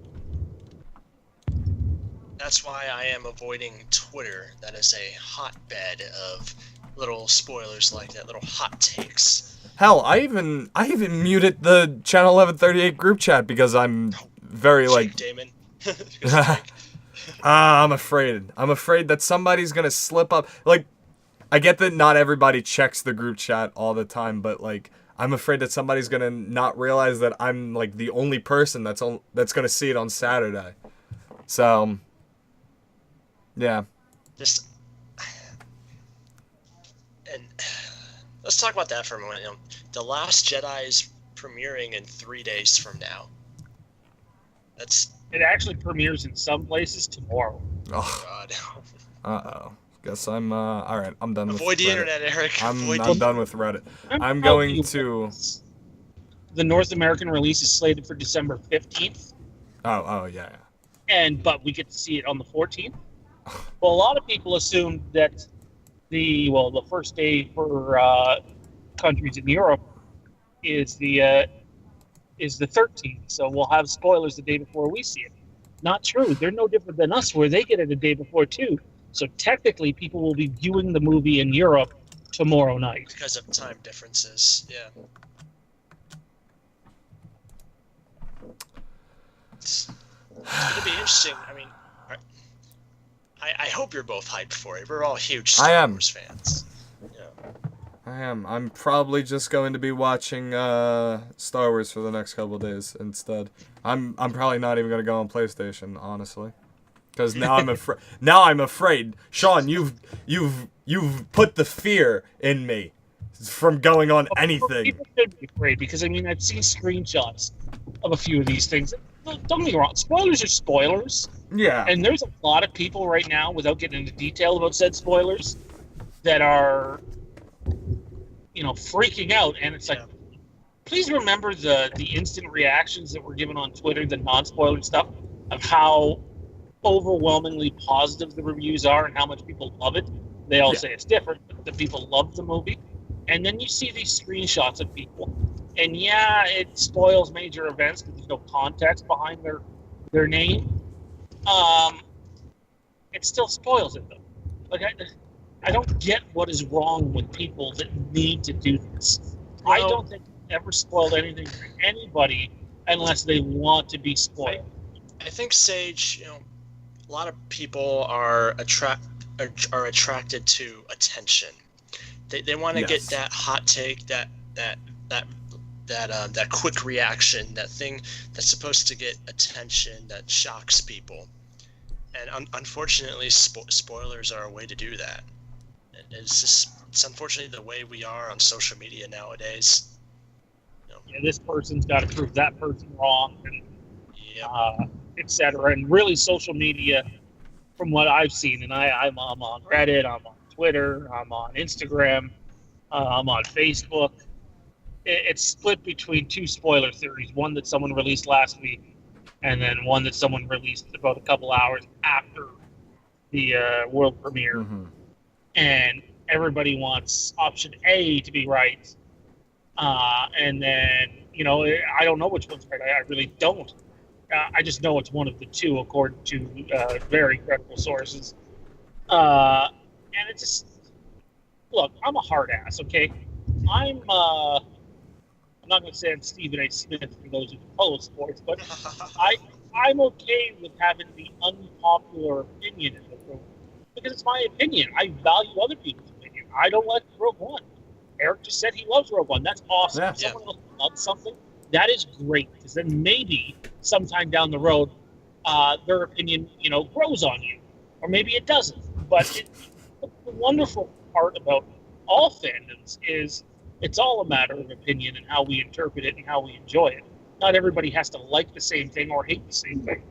That's why I am avoiding Twitter. That is a hotbed of little spoilers like that, little hot takes. Hell, I even muted the Channel 1138 group chat because I'm very Damon. I'm afraid that somebody's gonna slip up. Like, I get that not everybody checks the group chat all the time, but I'm afraid that somebody's gonna not realize that I'm the only person that's gonna see it on Saturday. So, yeah. let's talk about that for a moment. The Last Jedi is premiering in 3 days from now. It actually premieres in some places tomorrow. Oh, God. uh-oh. Guess I'm, all right, I'm done Avoid with the Reddit. internet, Eric. I'm done with Reddit. I'm How going do you- to... The North American release is slated for December 15th, Oh, yeah. but we get to see it on the 14th. Well, a lot of people assumed that the first day for countries in Europe is the 13th, so we'll have spoilers the day before we see it. Not true. They're no different than us, where they get it a day before too. So technically, people will be viewing the movie in Europe tomorrow night. Because of time differences, yeah. It's going to be interesting. I mean, I hope you're both hyped for it. We're all huge Star Wars fans. Yeah. I am. I'm probably just going to be watching Star Wars for the next couple of days instead. I'm probably not even going to go on PlayStation, honestly. Because now I'm afraid. Sean, you've put the fear in me from going on anything. People should be afraid because I've seen screenshots of a few of these things. Don't get me wrong, spoilers are spoilers. Yeah. And there's a lot of people right now, without getting into detail about said spoilers, that are, freaking out. And it's like, please remember the instant reactions that were given on Twitter, the non-spoiler stuff, of how overwhelmingly positive the reviews are and how much people love it. They all say it's different, but the people love the movie. And then you see these screenshots of people, and it spoils major events because there's no context behind their name. It still spoils it, though. Like, I don't get what is wrong with people that need to do this. No. I don't think I've ever spoiled anything for anybody unless they want to be spoiled. I think, Sage, a lot of people are attracted to attention. They want to get that hot take, that quick reaction, that thing that's supposed to get attention, that shocks people. And unfortunately, spoilers are a way to do that. It's unfortunately the way we are on social media nowadays. This person's got to prove that person wrong, and etc. And really, social media, from what I've seen, and I'm on Reddit, I'm on Twitter, I'm on Instagram, I'm on Facebook. It's split between two spoiler theories: one that someone released last week, and then one that someone released about a couple hours after the world premiere. Mm-hmm. And everybody wants option A to be right. And then, I don't know which one's right. I really don't. I just know it's one of the two, according to very credible sources. And it's just, look, I'm a hard ass, okay? I'm not going to say I'm Stephen A. Smith for those who follow sports, but I'm okay with having the unpopular opinion in the room because it's my opinion. I value other people's opinion. I don't like Rogue One. Eric just said he loves Rogue One. That's awesome. Yeah. If someone else loves something, that is great because then maybe sometime down the road, their opinion, grows on you, or maybe it doesn't. But the wonderful part about all fandoms is it's all a matter of opinion and how we interpret it and how we enjoy it. Not everybody has to like the same thing or hate the same thing.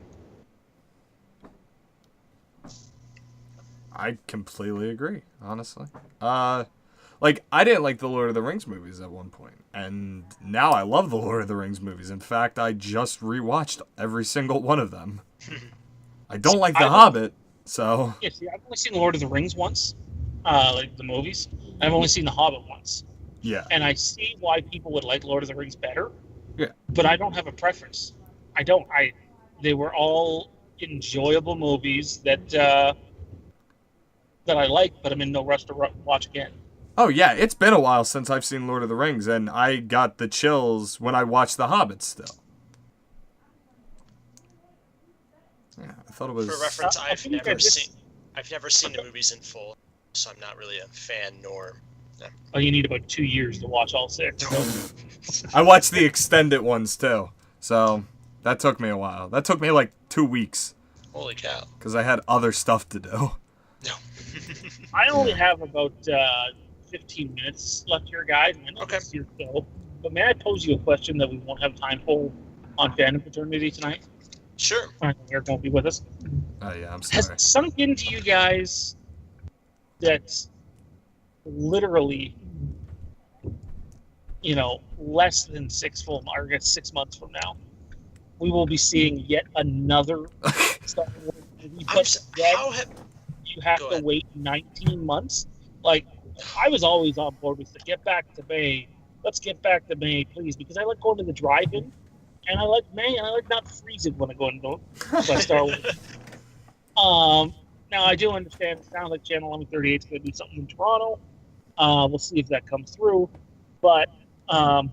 I completely agree, honestly. I didn't like the Lord of the Rings movies at one point, and now I love the Lord of the Rings movies. In fact, I just rewatched every single one of them. I don't like The Hobbit, so... Yeah, see, I've only seen Lord of the Rings once, like the movies. I've only seen The Hobbit once. Yeah. And I see why people would like Lord of the Rings better. Yeah. But I don't have a preference. I don't. They were all enjoyable movies that I like, but I'm in no rush to watch again. Oh, yeah, it's been a while since I've seen Lord of the Rings, and I got the chills when I watched The Hobbit still. Yeah, I thought it was... For reference, I've never seen the movies in full, so I'm not really a fan nor... Oh, you need about 2 years to watch all 6. I watched the extended ones, too, so that took me a while. That took me, 2 weeks. Holy cow. Because I had other stuff to do. No. I only have about 15 minutes left here, guys. And Okay. it's your show. But may I pose you a question that we won't have time for on Fandom Fraternity tonight? Sure. Eric won't be with us. Oh yeah, I'm Has sorry. it sunk into you guys that literally, less than 6 months from now, we will be seeing yet another Star Wars movie? But you have to wait 19 months? Like, I was always on board with get back to May. Let's get back to May, please, because I like going to the drive-in, and I like May, and I like not freezing when I go into Star Wars. Now, I do understand it sounds like Channel 1138 is going to do something in Toronto. We'll see if that comes through. But I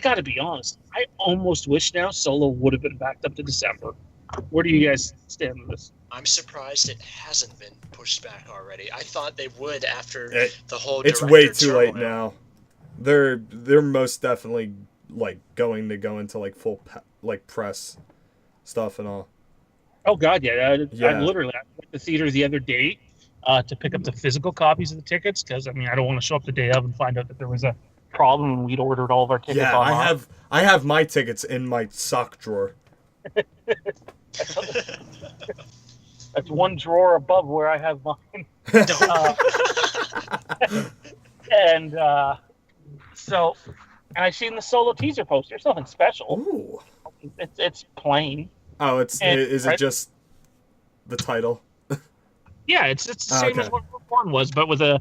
got to be honest. I almost wish now Solo would have been backed up to December. Where do you guys stand with this? I'm surprised it hasn't been pushed back already. I thought they would after the whole. It's way too late now. They're most definitely going to go into full press stuff and all. Oh God, yeah. I went to the theater the other day to pick up the physical copies of the tickets because I don't want to show up the day of and find out that there was a problem and we'd ordered all of our tickets. Yeah, online. I have my tickets in my sock drawer. That's one drawer above where I have mine. And I seen the Solo teaser poster. It's nothing special. Ooh. It's plain. Oh, is it just the title? Yeah, it's the same as what Rogue One was, but with a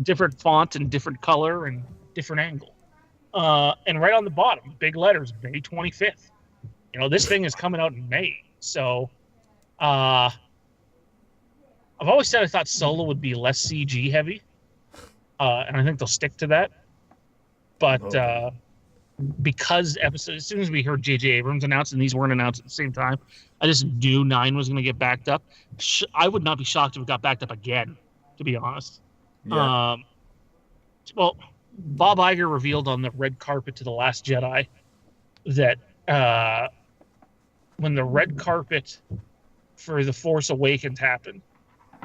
different font and different color and different angle. And right on the bottom, big letters, May 25th. This thing is coming out in May. So, I've always said I thought Solo would be less CG heavy. And I think they'll stick to that. But because as soon as we heard J.J. Abrams announce, and these weren't announced at the same time, I just knew 9 was going to get backed up. I would not be shocked if it got backed up again, to be honest. Yeah. Well, Bob Iger revealed on the red carpet to The Last Jedi that when the red carpet for The Force Awakens happened,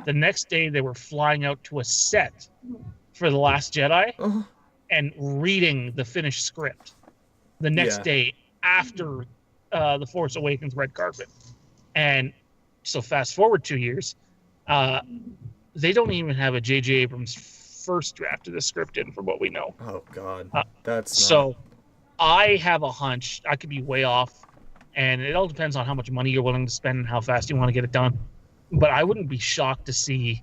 the next day they were flying out to a set for The Last Jedi and reading the finished script the next day after The Force Awakens red carpet. And so fast forward 2 years, they don't even have a J.J. Abrams first draft of the script in, from what we know. Oh God, So I have a hunch. I could be way off, and it all depends on how much money you're willing to spend and how fast you want to get it done. But I wouldn't be shocked to see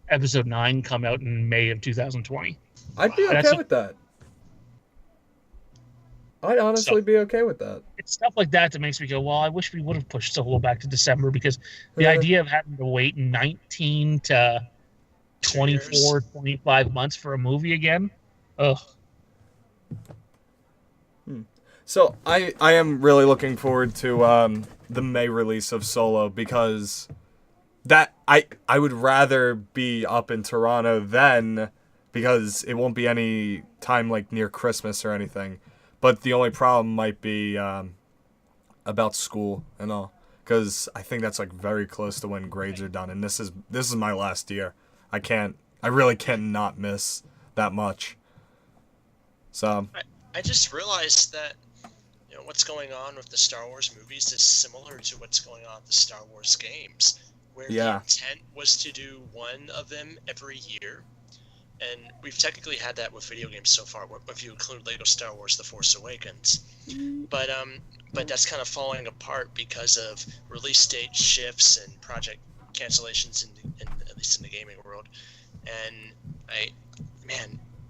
Episode 9 come out in May of 2020. I'd be okay with that. I'd honestly be okay with that. It's stuff like that makes me go, well, I wish we would have pushed Solo back to December, because the idea of having to wait 19 to 24, 25 months for a movie again, ugh. So I am really looking forward to the May release of Solo, because that I would rather be up in Toronto then, because it won't be any time near Christmas or anything. But the only problem might be about school and all, because I think that's very close to when grades are done, and this is my last year. I really can't not miss that much. So I just realized that what's going on with the Star Wars movies is similar to what's going on with the Star Wars games, where the intent was to do one of them every year. And we've technically had that with video games so far, if you include Lego Star Wars: The Force Awakens. But that's kind of falling apart because of release date shifts and project cancellations, at least in the gaming world. And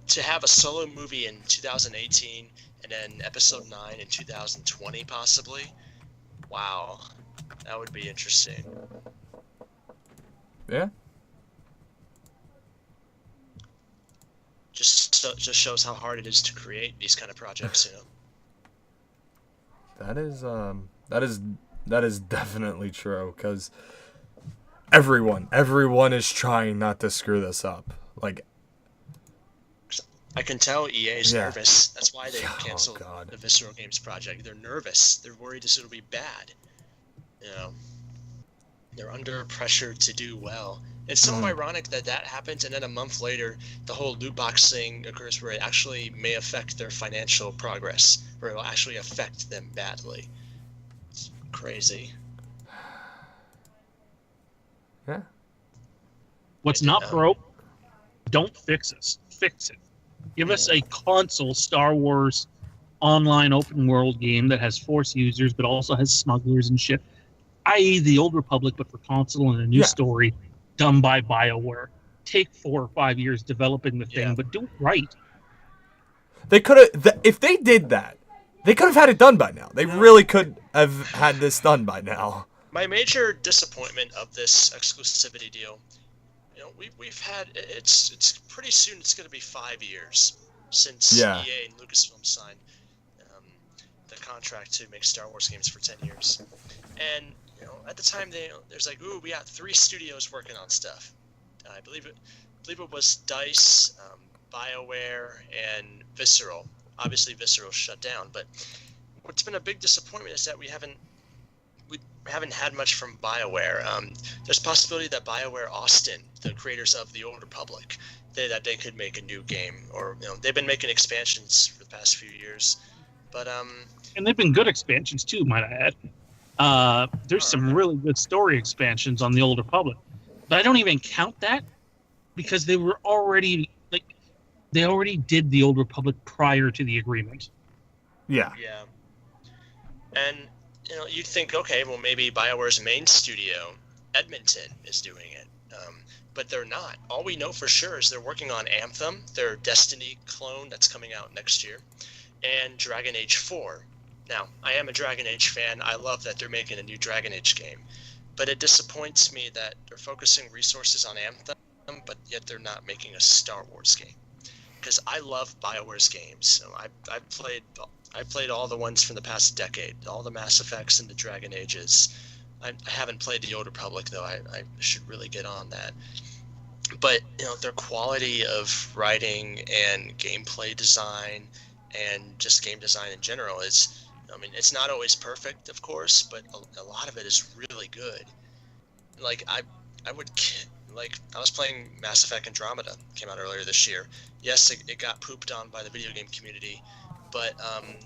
to have a Solo movie in 2018 and then Episode 9 in 2020 possibly, wow, that would be interesting. Yeah. Just shows how hard it is to create these kind of projects, That is definitely true, because everyone is trying not to screw this up. I can tell EA is nervous. That's why they canceled the Visceral Games project. They're nervous. They're worried it'll be bad. They're under pressure to do well, It's so ironic that happens, and then a month later, the whole loot box thing occurs where it actually may affect their financial progress, or it will actually affect them badly. It's crazy. Yeah. What's not broke, don't fix us. Fix it. Give us a console Star Wars online open world game that has Force users, but also has smugglers and shit. I.e. the Old Republic, but for console and a new story done by BioWare. Take 4 or 5 years developing the thing, but do it right. They could have, if they did that, they could have had it done by now. They really could have had this done by now. My major disappointment of this exclusivity deal, we've had, it's pretty soon, it's going to be 5 years since EA and Lucasfilm signed the contract to make Star Wars games for 10 years. And, at the time, there's like, ooh, we got 3 studios working on stuff. I believe it was DICE, BioWare, and Visceral. Obviously, Visceral shut down, but what's been a big disappointment is that we haven't had much from BioWare. There's a possibility that BioWare Austin, the creators of the Old Republic, that they could make a new game, or they've been making expansions for the past few years, but and they've been good expansions too, might I add. There's some really good story expansions on the Old Republic, but I don't even count that because they were already they already did the Old Republic prior to the agreement. Yeah. And you'd think, okay, well, maybe BioWare's main studio, Edmonton, is doing it. But they're not. All we know for sure is they're working on Anthem, their Destiny clone that's coming out next year, and Dragon Age 4. Now, I am a Dragon Age fan. I love that they're making a new Dragon Age game. But it disappoints me that they're focusing resources on Anthem, but yet they're not making a Star Wars game. Because I love BioWare's games. So I've played all the ones from the past decade, all the Mass Effects and the Dragon Ages. I haven't played the Old Republic, though. I should really get on that. But, their quality of writing and gameplay design and just game design in general is, it's not always perfect, of course, but a lot of it is really good. Like, I was playing Mass Effect Andromeda, came out earlier this year. Yes, it got pooped on by the video game community, but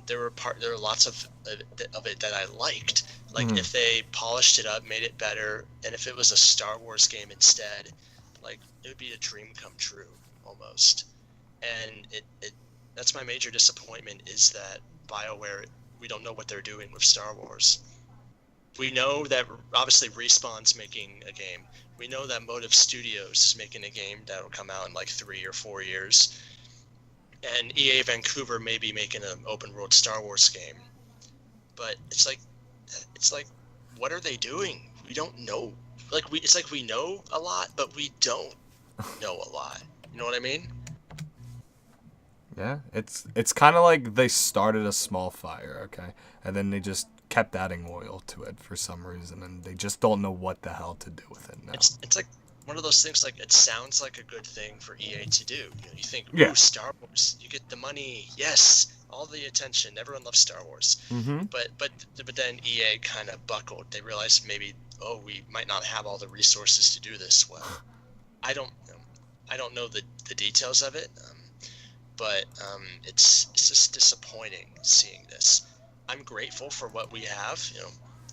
there were lots of it that I liked. Like if they polished it up, made it better, and if it was a Star Wars game instead, like it would be a dream come true almost. And that's my major disappointment is that BioWare, we don't know what they're doing with Star Wars. We know that obviously Respawn's making a game. We know that Motive Studios is making a game that will come out in like 3 or 4 years. And EA Vancouver may be making an open world Star Wars game. But it's like, what are they doing? We don't know. It's like we know a lot, but we don't know a lot. You know what I mean? Yeah, it's kind of like they started a small fire, okay? And then they just kept adding oil to it for some reason, and they just don't know what the hell to do with it now. It's like one of those things, like it sounds like a good thing for EA to do. You think, ooh, Star Wars, you get the money, yes, all the attention, everyone loves Star Wars. Mm-hmm. But then EA kind of buckled. They realized maybe, we might not have all the resources to do this well. I don't know the details of it, but it's just disappointing seeing this. I'm grateful for what we have,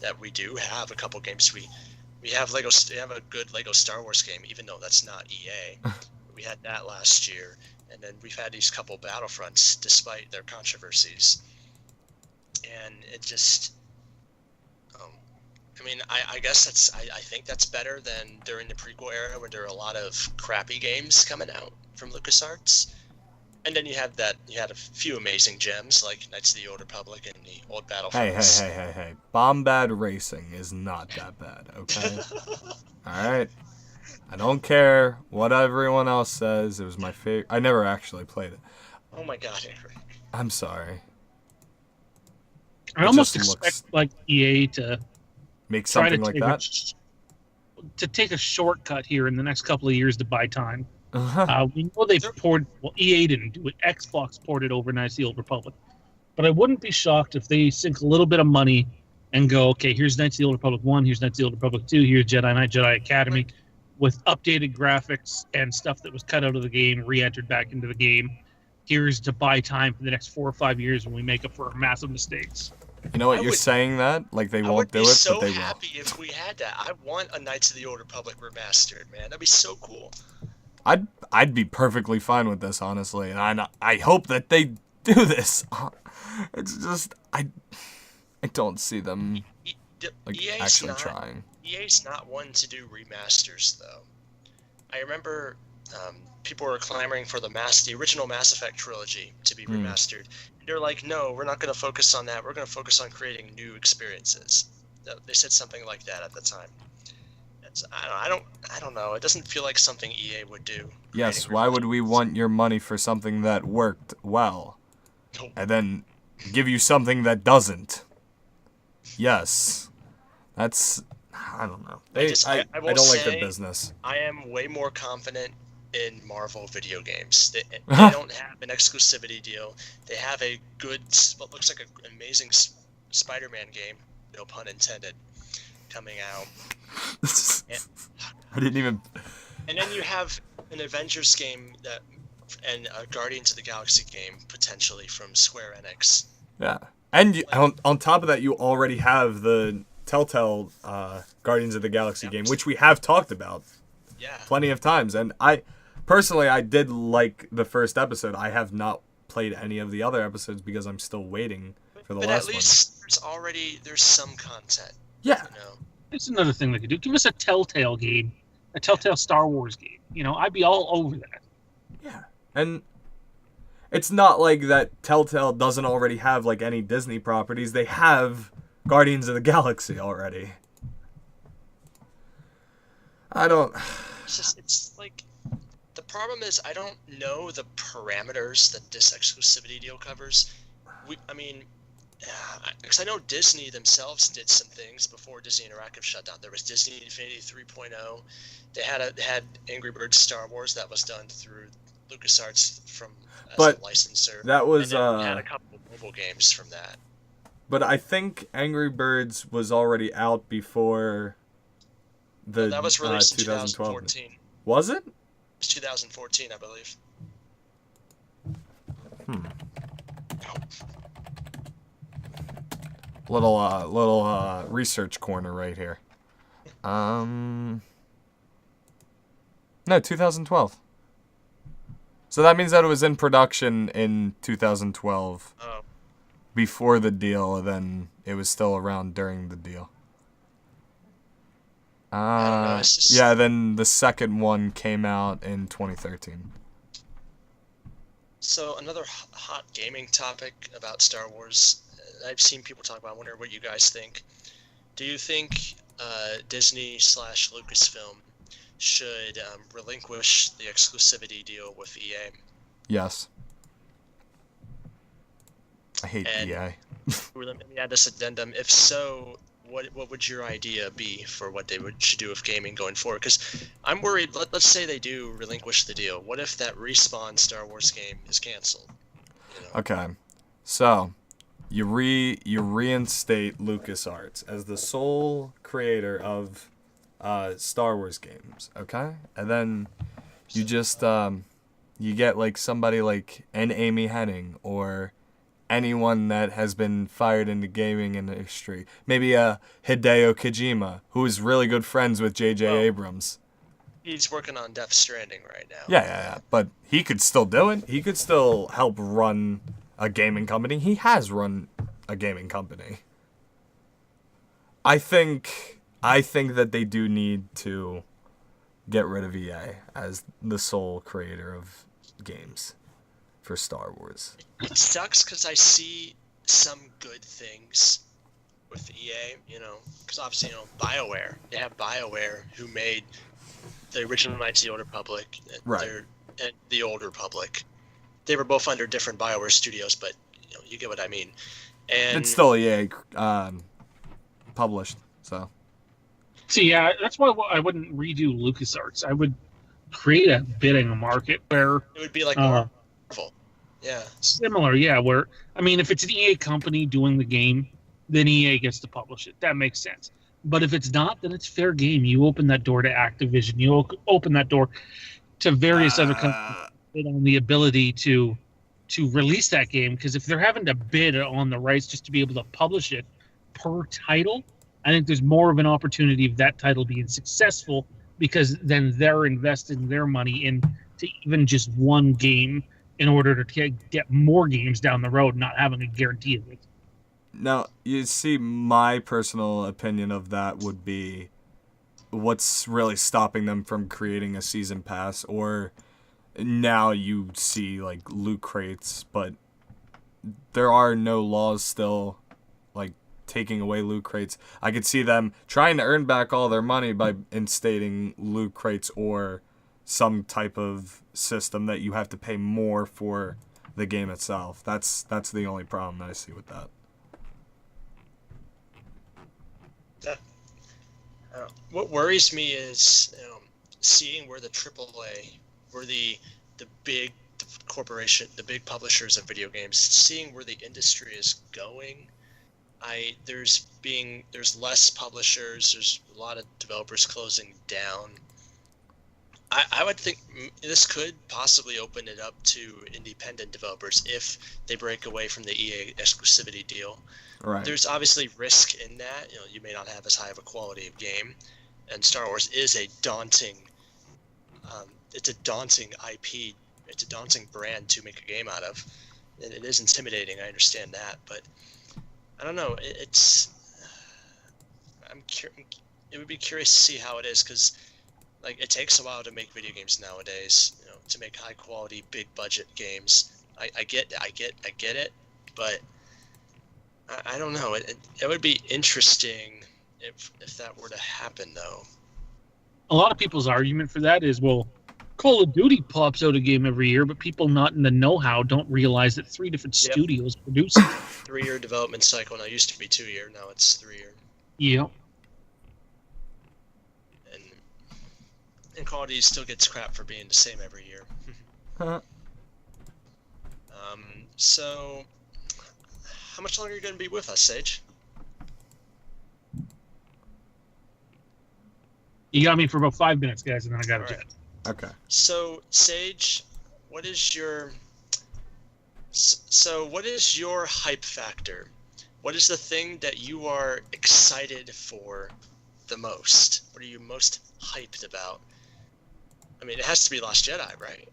that we do have a couple games. We have a good Lego Star Wars game, even though that's not EA. We had that last year, and then we've had these couple Battlefronts despite their controversies. And it just, I guess I think that's better than during the prequel era when there were a lot of crappy games coming out from LucasArts. And then you had a few amazing gems like Knights of the Old Republic and the old Battlefronts. Hey. Bombad Racing is not that bad, okay? Alright? I don't care what everyone else says. It was my favorite. I never actually played it. Oh my god, Eric. I'm sorry. I almost expect EA to make something like that. To take a shortcut here in the next couple of years to buy time. We know EA didn't do it. Xbox ported over Knights of the Old Republic. But I wouldn't be shocked if they sink a little bit of money and go, okay, here's Knights of the Old Republic 1, here's Knights of the Old Republic 2, here's Jedi Knight, Jedi Academy. with updated graphics and stuff that was cut out of the game, re-entered back into the game. Here's to buy time for the next 4 or 5 years when we make up for our massive mistakes. You know what, you're saying that? Like, they won't do it, but they will. I would be so happy if we had that. I want a Knights of the Old Republic remastered, man. That'd be so cool. I'd be perfectly fine with this, honestly, and I hope that they do this. It's just I don't see them actually trying. EA's not one to do remasters, though. I remember people were clamoring for the original Mass Effect trilogy to be remastered. And they're like, no, we're not going to focus on that. We're going to focus on creating new experiences. They said something like that at the time. I don't know. It doesn't feel like something EA would do. Yes, why would we want your money for something that worked well, and then give you something that doesn't? Yes, that's, I don't know. I don't like their business. I am way more confident in Marvel video games. They don't have an exclusivity deal. They have a good, what looks like an amazing Spider-Man game, no pun intended, coming out. I didn't even. And then you have an Avengers game and a Guardians of the Galaxy game potentially from Square Enix. Yeah, and on top of that, you already have the Telltale Guardians of the Galaxy game, which we have talked about plenty of times. And I did like the first episode. I have not played any of the other episodes because I'm still waiting for the last one. But at least there's some content. Yeah. You know? It's another thing they could do. Give us a Telltale game, a Telltale Star Wars game. I'd be all over that. Yeah, and it's not like that Telltale doesn't already have like any Disney properties. They have Guardians of the Galaxy already. It's like, the problem is I don't know the parameters that this exclusivity deal covers. Because I know Disney themselves did some things before Disney Interactive shut down. There was Disney Infinity 3.0. They had Angry Birds Star Wars that was done through LucasArts as a licensor. That was they had a couple of mobile games from that. But I think Angry Birds was already out before that was released in 2012. 2014. Was it? It was 2014, I believe. Little research corner right here. No, 2012. So that means that it was in production in 2012. Oh. Before the deal, then it was still around during the deal. I don't know, it's just... Yeah, then the second one came out in 2013. So another hot gaming topic about Star Wars, I've seen people talk about. I wonder what you guys think. Do you think Disney/Lucasfilm should relinquish the exclusivity deal with EA? Yes. I hate EA. Let me add this addendum. If so, what would your idea be for what they should do with gaming going forward? Because I'm worried. Let's say they do relinquish the deal. What if that Respawn Star Wars game is canceled? Okay, so you reinstate LucasArts as the sole creator of Star Wars games. Okay, and then you just you get like somebody like an Amy Hennig or anyone that has been fired in the gaming industry. Maybe a Hideo Kojima, who is really good friends with J.J. Abrams. He's working on Death Stranding right now. Yeah. But he could still do it. He could still help run a gaming company. He has run a gaming company. I think that they do need to get rid of EA as the sole creator of games for Star Wars. It sucks because I see some good things with EA, because obviously, BioWare. They have BioWare, who made the original Knights of the Old Republic, and the Old Republic. They were both under different BioWare studios, but you get what I mean. And it's still EA published, so. See, yeah, that's why I wouldn't redo LucasArts. I would create a bidding market where it would be like Marvel. Yeah. Similar, yeah. If it's an EA company doing the game, then EA gets to publish it. That makes sense. But if it's not, then it's fair game. You open that door to Activision. You open that door to various other companies on the ability to release that game. Because if they're having to bid on the rights just to be able to publish it per title, I think there's more of an opportunity of that title being successful, because then they're investing their money into even just one game in order to get more games down the road, not having a guarantee of it. Now, you see, my personal opinion of that would be what's really stopping them from creating a season pass, or now you see like loot crates, but there are no laws still like taking away loot crates. I could see them trying to earn back all their money by instating loot crates or some type of system that you have to pay more for the game itself. That's the only problem that I see with that. What worries me is seeing where the AAA, where the big corporation, the big publishers of video games, seeing where the industry is going. There's less publishers. There's a lot of developers closing down. I would think this could possibly open it up to independent developers if they break away from the EA exclusivity deal. Right. There's obviously risk in that. You may not have as high of a quality of game, and Star Wars is a daunting. It's a daunting IP. It's a daunting brand to make a game out of, and it is intimidating. I understand that, but I don't know. It would be curious to see how it is, because like it takes a while to make video games nowadays. To make high quality, big budget games. I get it, but I don't know. It would be interesting if that were to happen, though. A lot of people's argument for that is, well, Call of Duty pops out a game every year, but people not in the know-how don't realize that 3 different studios produce it. 3-year development cycle. Now, it used to be 2-year. Now it's 3-year. Yep. And Call of Duty still gets crap for being the same every year. So, how much longer are you going to be with us, Sage? You got me for about 5 minutes, guys, and then I got to jet. Okay. So, Sage, what is your hype factor? What is the thing that you are excited for the most? What are you most hyped about? I mean, it has to be Last Jedi, right?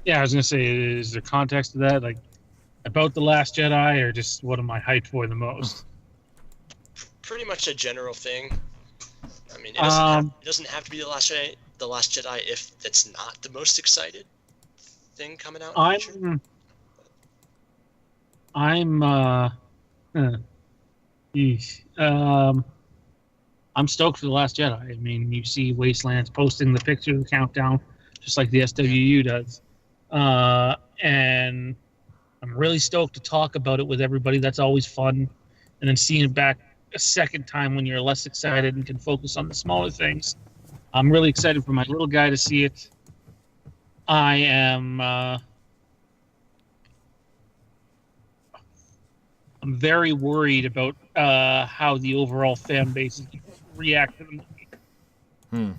Yeah, I was going to say, is there context to that? Like, about The Last Jedi, or just what am I hyped for the most? Pretty much a general thing. I mean, it doesn't have to be The Last Jedi if that's not the most excited thing coming out in the future. I'm stoked for The Last Jedi. I mean, you see Wastelands posting the picture of the countdown, just like the SWU does. And I'm really stoked to talk about it with everybody. That's always fun. And then seeing it back a second time when you're less excited and can focus on the smaller things. I'm really excited for my little guy to see it. I am... I'm very worried about how the overall fan base is react to the movie.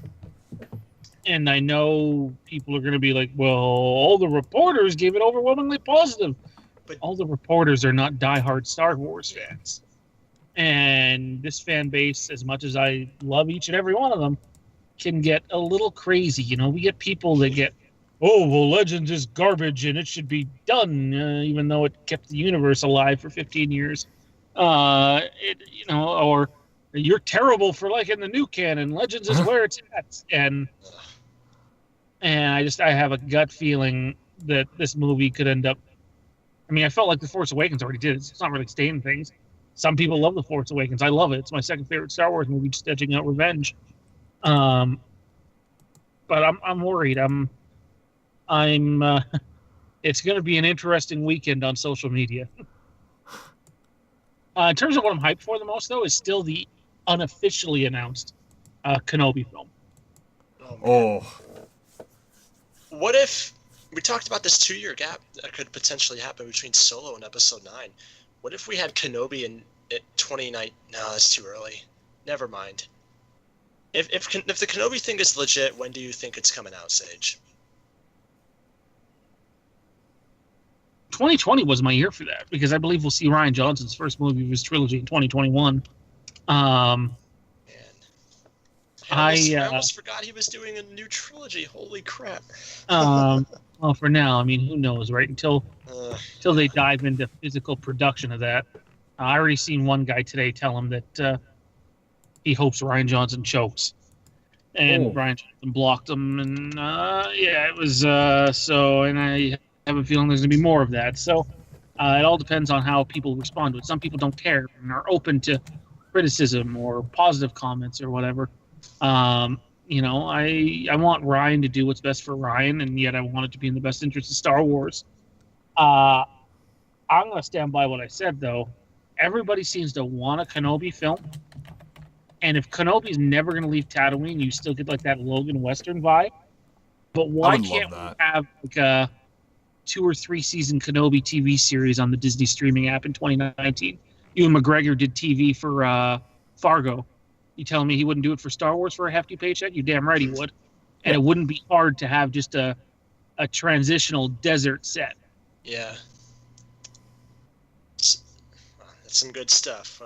And I know people are going to be like, well, all the reporters gave it overwhelmingly positive. But all the reporters are not diehard Star Wars fans. And this fan base, as much as I love each and every one of them, can get a little crazy. We get people that get, oh, well, Legends is garbage and it should be done, even though it kept the universe alive for 15 years. Or you're terrible for liking the new canon. Legends is where it's at. And I have a gut feeling that this movie could end up... I mean, I felt like The Force Awakens already did. It's not really staying things. Some people love The Force Awakens. I love it. It's my second favorite Star Wars movie, just edging out Revenge. But I'm worried. It's going to be an interesting weekend on social media. In terms of what I'm hyped for the most, though, is still the unofficially announced Kenobi film. Oh. What if we talked about this 2-year gap that could potentially happen between Solo and Episode 9? What if we had Kenobi in 2019? No, that's too early. never mind. If the Kenobi thing is legit, when do you think it's coming out, Sage? 2020 was my year for that, because I believe we'll see Rian Johnson's first movie of his trilogy in 2021. Man. I I almost forgot he was doing a new trilogy. Holy crap. Well, for now, I mean, who knows, right? Until they dive into physical production of that. I already seen one guy today tell him that he hopes Rian Johnson chokes. And Rian Johnson blocked him, and yeah, it was so, and I have a feeling there's going to be more of that. So it all depends on how people respond to it. Some people don't care and are open to criticism or positive comments or whatever. You know, I want Ryan to do what's best for Ryan, and yet I want it to be in the best interest of Star Wars. I'm going to stand by what I said, though. Everybody seems to want a Kenobi film. And if Kenobi's never going to leave Tatooine, you still get like that Logan Western vibe. But why can't we have like a 2 or 3 season Kenobi TV series on the Disney streaming app in 2019? Ewan McGregor did TV for Fargo. You telling me he wouldn't do it for Star Wars for a hefty paycheck? You damn right he would. And it wouldn't be hard to have just a transitional desert set. Yeah. That's some good stuff.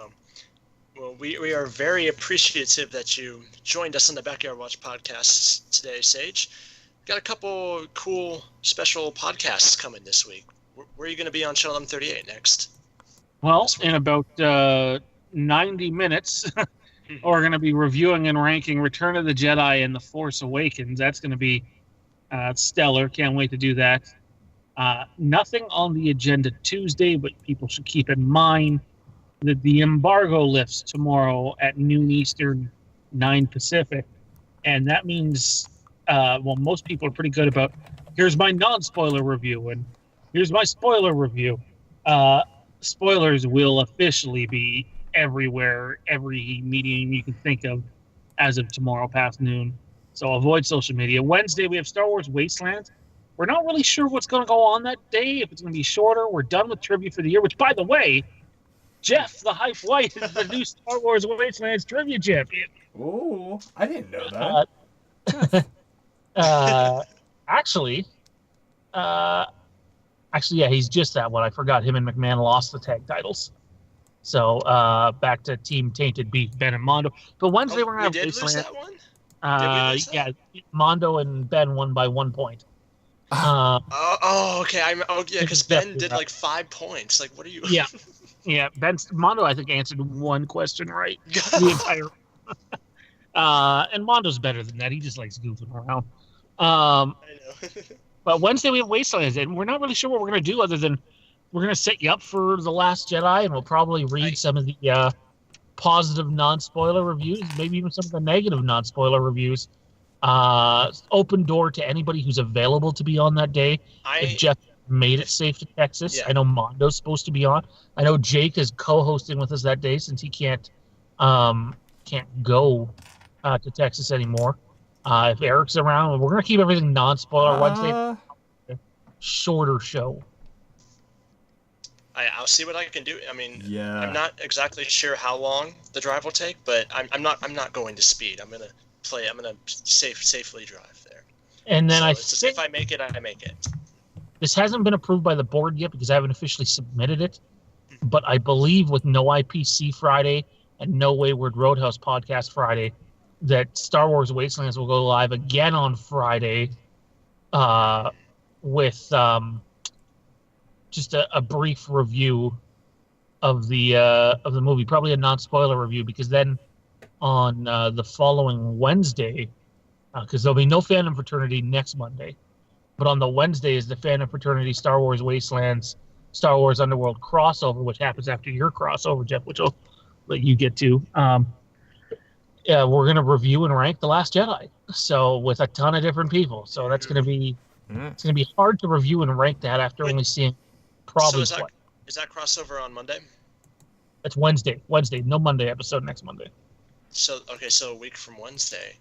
Well, we are very appreciative that you joined us on the Backyard Watch podcast today, Sage. Got a couple cool special podcasts coming this week. Where are you going to be on Channel M38 next? Well, in about 90 minutes, we're going to be reviewing and ranking Return of the Jedi and The Force Awakens. That's going to be stellar. Can't wait to do that. Nothing on the agenda Tuesday, but people should keep in mind that the embargo lifts tomorrow at noon Eastern, 9 Pacific. And that means, well, most people are pretty good about, here's my non-spoiler review, and here's my spoiler review. Spoilers will officially be everywhere, every medium you can think of as of tomorrow past noon. So avoid social media. Wednesday, we have Star Wars Wasteland. We're not really sure what's going to go on that day, if it's going to be shorter. We're done with trivia for the year, which, by the way, Jeff, the Hype White, is the new Star Wars Wastelands trivia champion. Ooh, I didn't know that. Actually, yeah, he's just that one. I forgot him and McMahon lost the tag titles. So back to Team Tainted Beef, Ben and Mondo. But Wednesday we're going to have Wasteland. Lose that one? Yeah, Mondo and Ben won by 1 point. Okay. Because Ben did like 5 points. Like, what are you? Yeah. Mondo, I think, answered one question right. The entire. And Mondo's better than that. He just likes goofing around. I know. But Wednesday we have Wastelands, and we're not really sure what we're going to do other than we're going to set you up for The Last Jedi, and we'll probably read some of the positive non-spoiler reviews, maybe even some of the negative non-spoiler reviews. Open door to anybody who's available to be on that day. If Jeff made it safe to Texas. Yeah. I know Mondo's supposed to be on. I know Jake is co-hosting with us that day since he can't go to Texas anymore. If Eric's around, we're going to keep everything non-spoiler Wednesday. Shorter show. I'll see what I can do. I mean, I'm not exactly sure how long the drive will take, but I'm not going to speed. I'm going to safely drive there. And then if I make it, I make it. This hasn't been approved by the board yet because I haven't officially submitted it. But I believe with no IPC Friday and no Wayward Roadhouse podcast Friday, that Star Wars Wastelands will go live again on Friday with just a brief review of the movie, probably a non-spoiler review, because then on the following Wednesday, because there'll be no Fandom Fraternity next Monday, but on the Wednesday is the Fandom Fraternity Star Wars Wastelands Star Wars Underworld crossover, which happens after your crossover, Jeff, which I'll let you get to. We're going to review and rank The Last Jedi, so with a ton of different people. So that's going to be it's going to be hard to review and rank that after only seeing probably. So is that crossover on Monday? It's Wednesday. No Monday episode next Monday. So a week from Wednesday.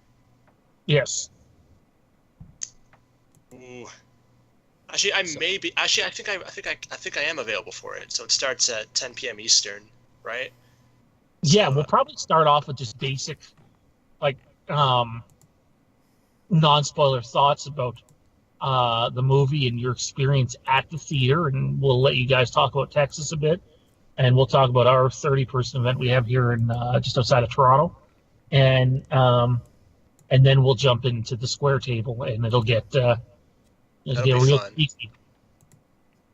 Yes. Ooh. Actually, I think I am available for it. So it starts at 10 p.m. Eastern, right? Yeah, So we'll probably start off with just basic, like, non-spoiler thoughts about the movie and your experience at the theater, and we'll let you guys talk about Texas a bit, and we'll talk about our 30-person event we have here in just outside of Toronto, and and then we'll jump into the square table, and it'll that'll get be real fun. easy.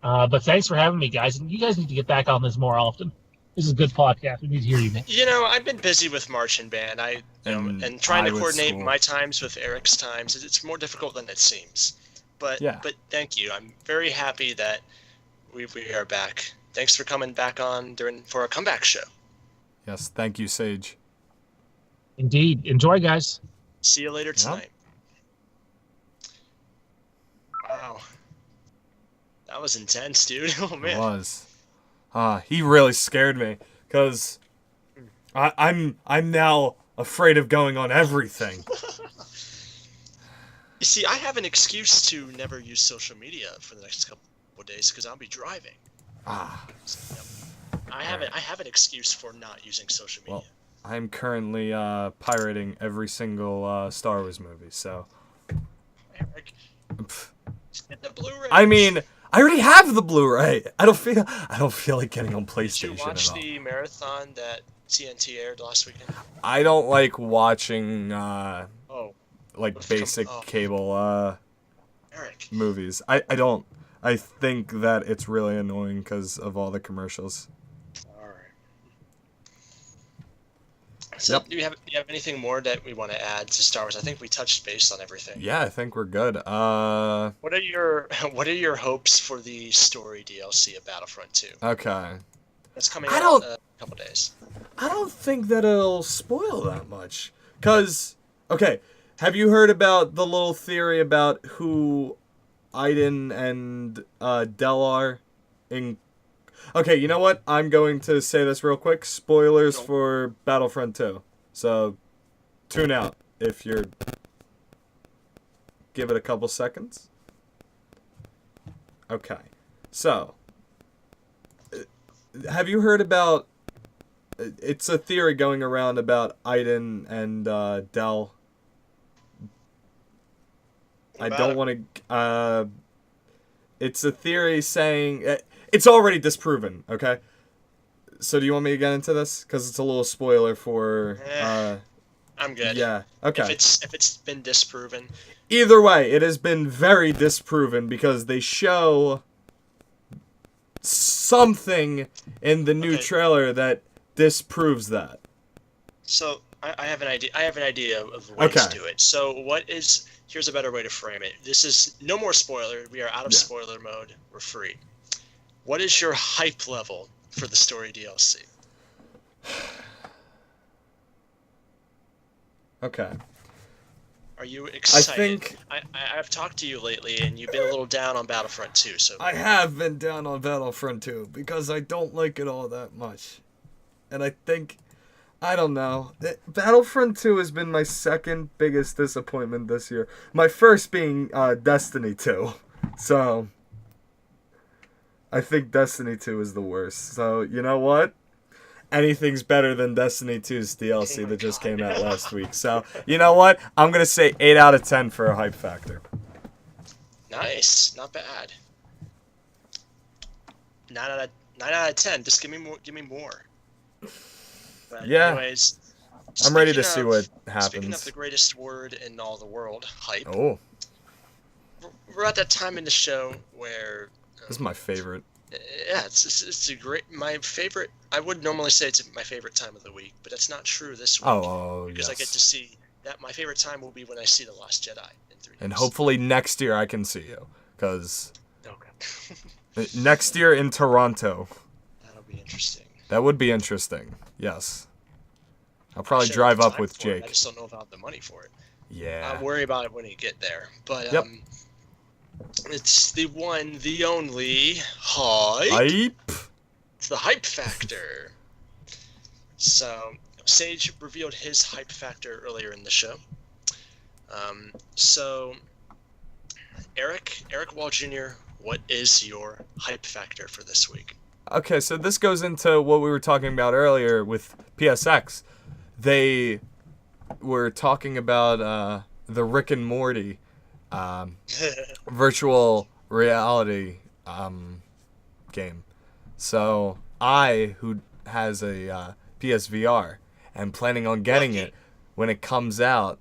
But thanks for having me, guys, and you guys need to get back on this more often. This is a good podcast. We need to hear you, man. I've been busy with marching band. And And trying I to with coordinate school. my times with Eric's times. It's more difficult than it seems. But Yeah. thank you. I'm very happy that we are back. Thanks for coming back on for our comeback show. Yes, thank you, Sage. Indeed. Enjoy, guys. See you later tonight. Wow. That was intense, dude. Oh It man. was. He really scared me because I'm now afraid of going on everything. You see, I have an excuse to never use social media for the next couple of days because I'll be driving. Ah, So, yep. I have an excuse for not using social media. well, I'm currently pirating every single Star Wars movie, so. Eric, just get the Blu-ray. I mean, I already have the Blu-ray. I don't feel like getting on Did PlayStation you at watch all. the marathon that TNT aired last weekend? I don't like watching Oh, like basic Oh. cable Eric. movies. I don't. I think that it's really annoying because of all the commercials. All right. So, Yep. do you have anything more that we want to add to Star Wars? I think we touched base on everything. Yeah, I think we're good. What are your hopes for the story DLC of Battlefront 2? Okay. That's coming I out don't- in a couple days. I don't think that it'll spoil that much. Cause, okay, have you heard about the little theory about who Iden and Del are? Okay, you know what? I'm going to say this real quick. Spoilers for Battlefront 2. So, tune out if you're... Give it a couple seconds. Okay. So, have you heard about... It's a theory going around about Iden and Del. I about don't it? want to... it's a theory saying... It's already disproven, okay? So do you want me to get into this? Because it's a little spoiler for... I'm good. yeah, okay. If it's been disproven, Either way, it has been very disproven because they show something in the new Okay. trailer that disproves that. so I have an idea. I have an idea of ways Okay. to do it. So here's a better way to frame it. This is no more spoiler. We are out of Yeah. spoiler mode. We're free. What is your hype level for the story DLC? Okay. Are you excited? think- I've talked to you lately, and you've been a little down on Battlefront 2. So I have been down on Battlefront 2 because I don't like it all that much. And I think... I don't know. Battlefront 2 has been my second biggest disappointment this year. My first being Destiny 2. So... I think Destiny 2 is the worst. So, you know what? Anything's better than Destiny 2's DLC Oh my that just God. came out last week. So, you know what? I'm going to say 8 out of 10 for a hype factor. nice, not bad. 9 out of 10. Just give me more. Give me more. But Yeah. Anyways, I'm ready to speaking see of- what Speaking of happens. the greatest word in all the world, hype. Oh, We're at that time in the show where. this is my favorite. Yeah, it's a great. My favorite. I would normally say it's my favorite time of the week, but that's not true this week. Oh, because I get to yes. see that. My favorite time will be when I see the Last Jedi in 3D. And hopefully next year I can see you. Because Okay. next year in Toronto. That'll be interesting. That would be interesting. Yes. I'll probably Actually, I have drive the up time with for it, I Jake. just don't know if I have the money for it. Yeah. I'll worry about it when you get there. But Yep. it's the one, the only hype. Hype. It's the hype factor. So Sage revealed his hype factor earlier in the show. So Eric Wall Jr., what is your hype factor for this week? Okay, so this goes into what we were talking about earlier with PSX. They were talking about the Rick and Morty virtual reality game. So I, who has a PSVR, am planning on getting Lucky. it when it comes out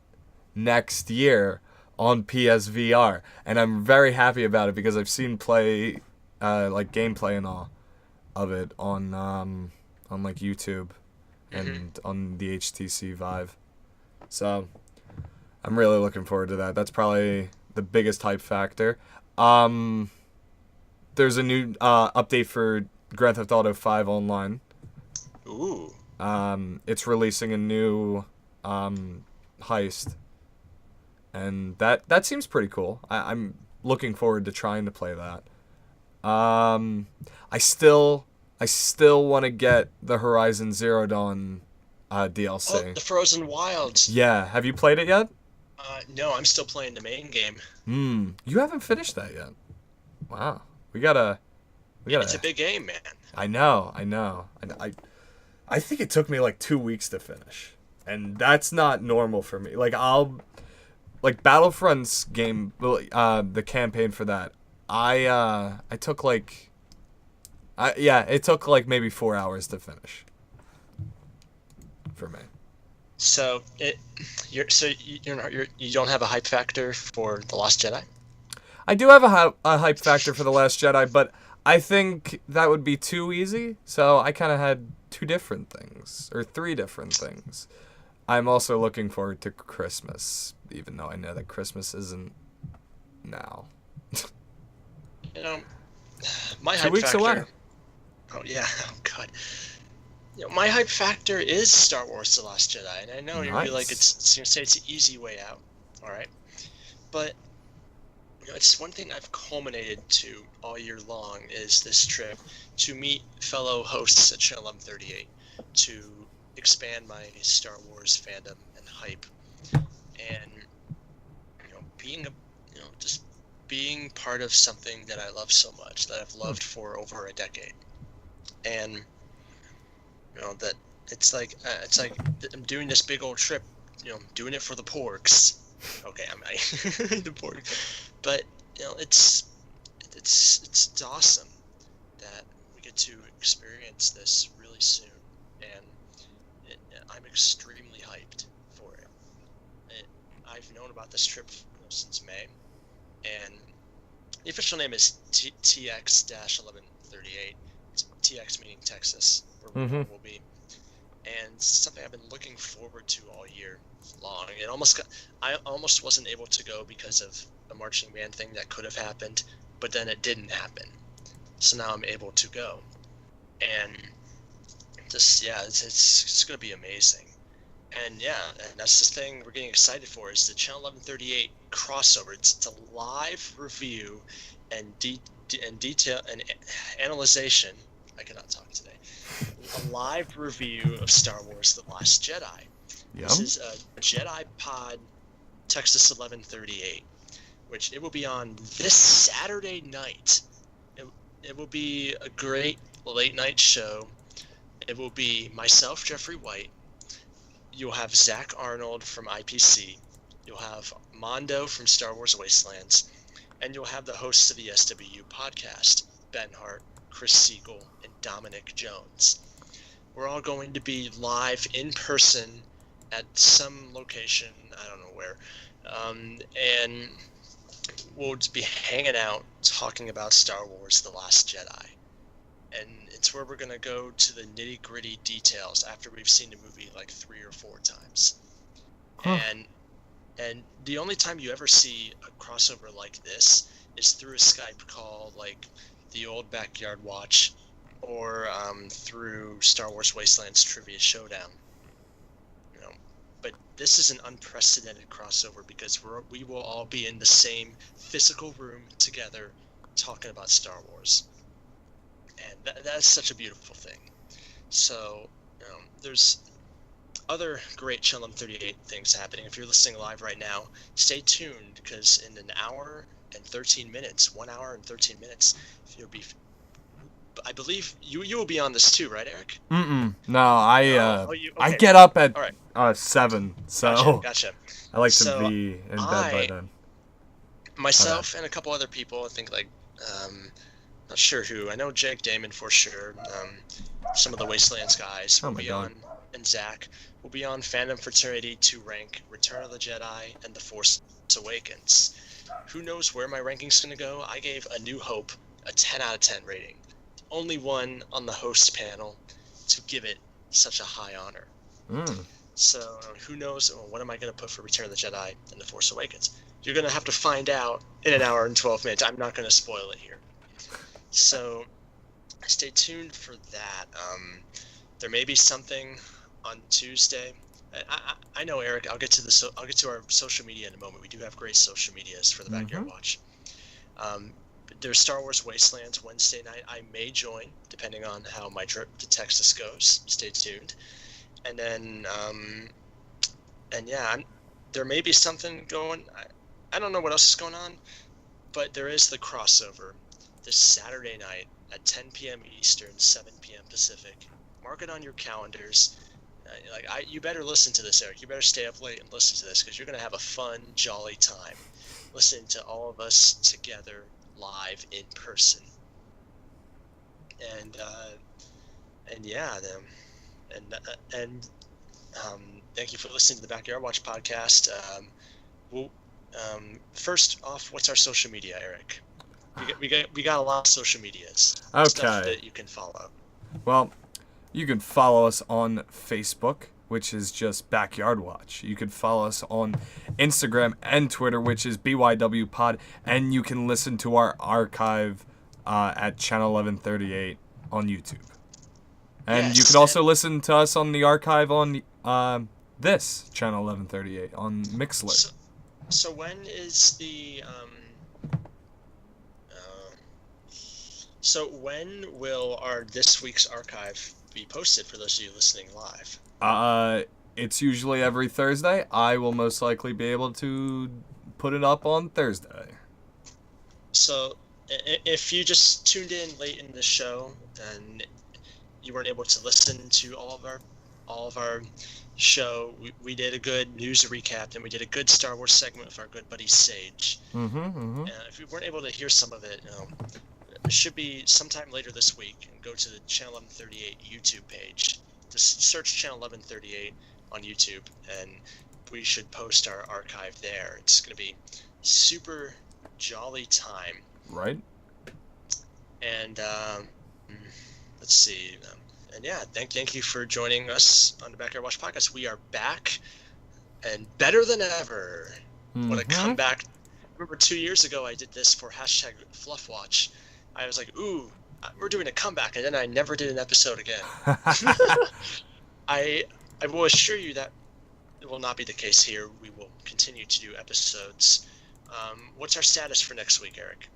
next year on PSVR, and I'm very happy about it because I've seen like gameplay and all of it on like YouTube and on the HTC Vive. So I'm really looking forward to that. That's probably the biggest hype factor. There's a new update for Grand Theft Auto 5 Online. Ooh. It's releasing a new heist, and that seems pretty cool. I'm looking forward to trying to play that. I still want to get the Horizon Zero Dawn DLC. Oh, the Frozen Wilds. Yeah, have you played it yet? No, I'm still playing the main game. You haven't finished that yet. Wow, we gotta. It's a big game, man. I know. I think it took me like 2 weeks to finish, and that's not normal for me. Like Battlefront's game, the campaign for that. I took it took like maybe 4 hours to finish. For me. So you don't have a hype factor for The Lost Jedi? I do have a hype factor for The Last Jedi, but I think that would be too easy. So I kind of had 2 different things or 3 different things. I'm also looking forward to Christmas, even though I know that Christmas isn't now. You know, my 2 hype weeks factor. away. Oh yeah, oh god. My hype factor is Star Wars: The Last Jedi, and I know you're gonna be like, it's gonna say it's an easy way out, all right? But it's one thing I've culminated to all year long is this trip to meet fellow hosts at Channel 1138 to expand my Star Wars fandom and hype, and just being part of something that I love so much, that I've loved for over a decade, and that it's like I'm doing this big old trip, doing it for the porgs. Okay, I'm the porg, but it's awesome that we get to experience this really soon, and I'm extremely hyped for it. I've known about this trip since May, and the official name is TX-1138. It's TX meaning Texas, where we will be, and something I've been looking forward to all year long. I almost wasn't able to go because of a marching band thing that could have happened, but then it didn't happen. So now I'm able to go, and it's gonna be amazing. And that's the thing we're getting excited for, is the Channel 1138 crossover. It's a live review and detail and analyzation. I cannot talk today. A live review of Star Wars: The Last Jedi. Yum. This is a Jedi Pod Texas 1138, which it will be on this Saturday night. It will be a great late night show. It will be myself, Jeffrey White. You'll have Zach Arnold from IPC. You'll have Mondo from Star Wars Wastelands. And you'll have the hosts of the SWU podcast, Ben Hart, Chris Siegel, and Dominic Jones. We're all going to be live in person at some location, I don't know where, and we'll just be hanging out talking about Star Wars: The Last Jedi. And it's where we're going to go to the nitty-gritty details after we've seen the movie like 3 or 4 times. Huh. And the only time you ever see a crossover like this is through a Skype call, like the old Backyard Watch, or through Star Wars Wastelands Trivia Showdown. But this is an unprecedented crossover because we will all be in the same physical room together talking about Star Wars. And that's such a beautiful thing. So, there's other great Channel 38 things happening. If you're listening live right now, stay tuned, because in 1 hour and 13 minutes, you'll be I believe you will be on this too, right, Eric? No, I Okay. get up at All right. 7, so Gotcha. I like to So be in bed by then. Myself and a couple other people, I think not sure who. I know Jake Damon for sure. Some of the Wastelands guys will be on, and Zach will be on Fandom Fraternity to rank Return of the Jedi and The Force Awakens. Who knows where my ranking's gonna go? I gave A New Hope a 10 out of 10 rating. Only one on the host panel to give it such a high honor. So who knows? What am I gonna put for Return of the Jedi and The Force Awakens? You're going to have to find out in an hour and 12 minutes. I'm not going to spoil it here. So stay tuned for that. There may be something on Tuesday. I know, Eric. I'll get to our social media in a moment. We do have great social medias for the Backyard Watch. There's Star Wars Wastelands Wednesday night. I may join, depending on how my trip to Texas goes. Stay tuned. And then, there may be something going. I don't know what else is going on, but there is the crossover this Saturday night at 10 p.m. Eastern, 7 p.m. Pacific. Mark it on your calendars. You better listen to this, Eric. You better stay up late and listen to this because you're going to have a fun, jolly time listening to all of us together live in person. And thank you for listening to the Backyard Watch podcast. First off, what's our social media, Eric? We got a lot of social medias. Okay. Stuff that you can follow. Well, you can follow us on Facebook, which is just Backyard Watch. You can follow us on Instagram and Twitter, which is BYW Pod, and you can listen to our archive at Channel 1138 on YouTube. And you can also listen to us on the archive on this Channel 1138 on Mixler. So when is when will our this week's archive be posted for those of you listening live? It's usually every Thursday. I will most likely be able to put it up on Thursday. So if you just tuned in late in the show and you weren't able to listen to all of our show, we did a good news recap and we did a good Star Wars segment with our good buddy Sage. And if you weren't able to hear some of it, it should be sometime later this week. And go to the Channel 1138 YouTube page. Just search Channel 1138 on YouTube, and we should post our archive there. It's going to be super jolly time. Right. And let's see. Thank you for joining us on the Backyard Watch podcast. We are back and better than ever. What a comeback. Remember 2 years ago I did this for #FluffWatch. I was like, ooh, we're doing a comeback, and then I never did an episode again. I will assure you that it will not be the case here. We will continue to do episodes. What's our status for next week, Eric?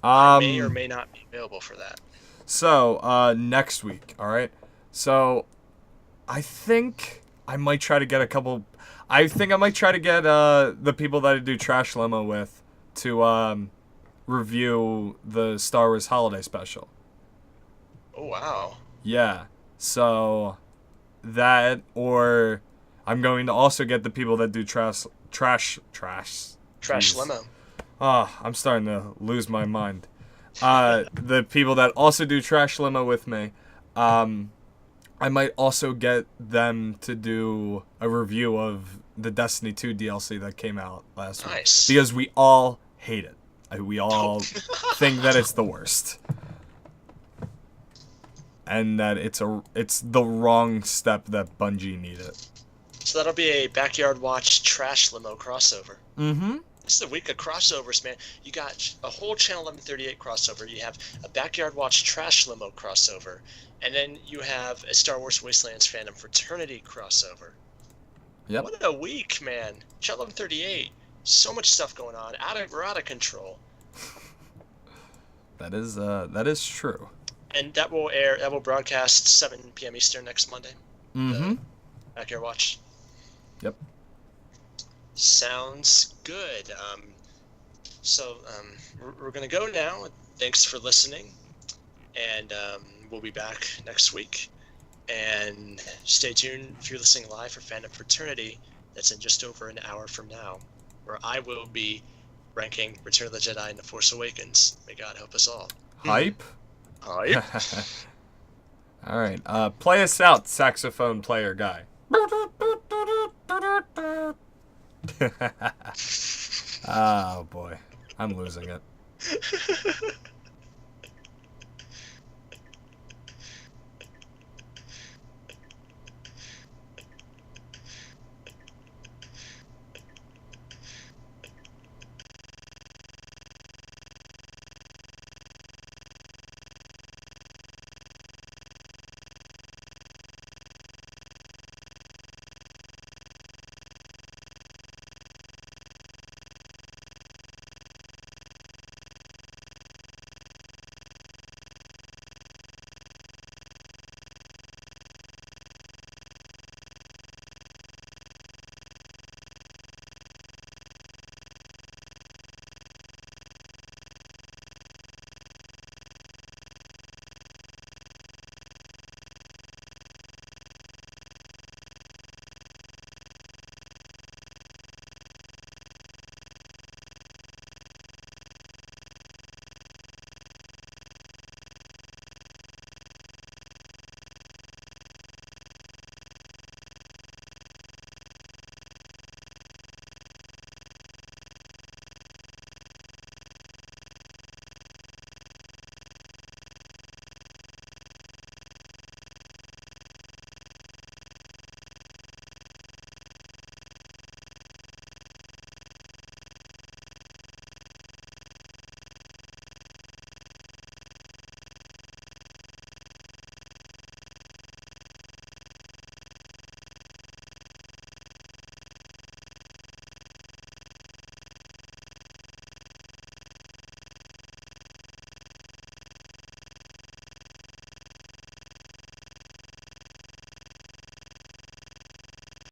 I may or may not be available for that. So, next week, all right? So, I think I might try to get the people that I do Trash Limo with to review the Star Wars Holiday Special. Oh, wow. Yeah. So, that, or I'm going to also get the people that do Trash Limo. I'm starting to lose my mind. The people that also do Trash Limo with me, I might also get them to do a review of the Destiny 2 DLC that came out last week. Because we all hate it. We all think that it's the worst. And that it's the wrong step that Bungie needed. So that'll be a Backyard Watch Trash Limo crossover. Mm-hmm. This is a week of crossovers, man. You got a whole Channel 1138 crossover. You have a Backyard Watch Trash Limo crossover. And then you have a Star Wars Wastelands Fandom Fraternity crossover. Yep. What a week, man. Channel 1138. So much stuff going on. We're out of control. That is true. And that will broadcast 7 p.m. Eastern next Monday. Mm-hmm. Backyard Watch. Yep. Sounds good. We're going to go now. Thanks for listening. and we'll be back next week. And stay tuned if you're listening live for Fandom Fraternity. That's in just over an hour from now, where I will be ranking Return of the Jedi and The Force Awakens. May God help us all. Hype? Hype. All right. Play us out, saxophone player guy. Oh, boy. I'm losing it.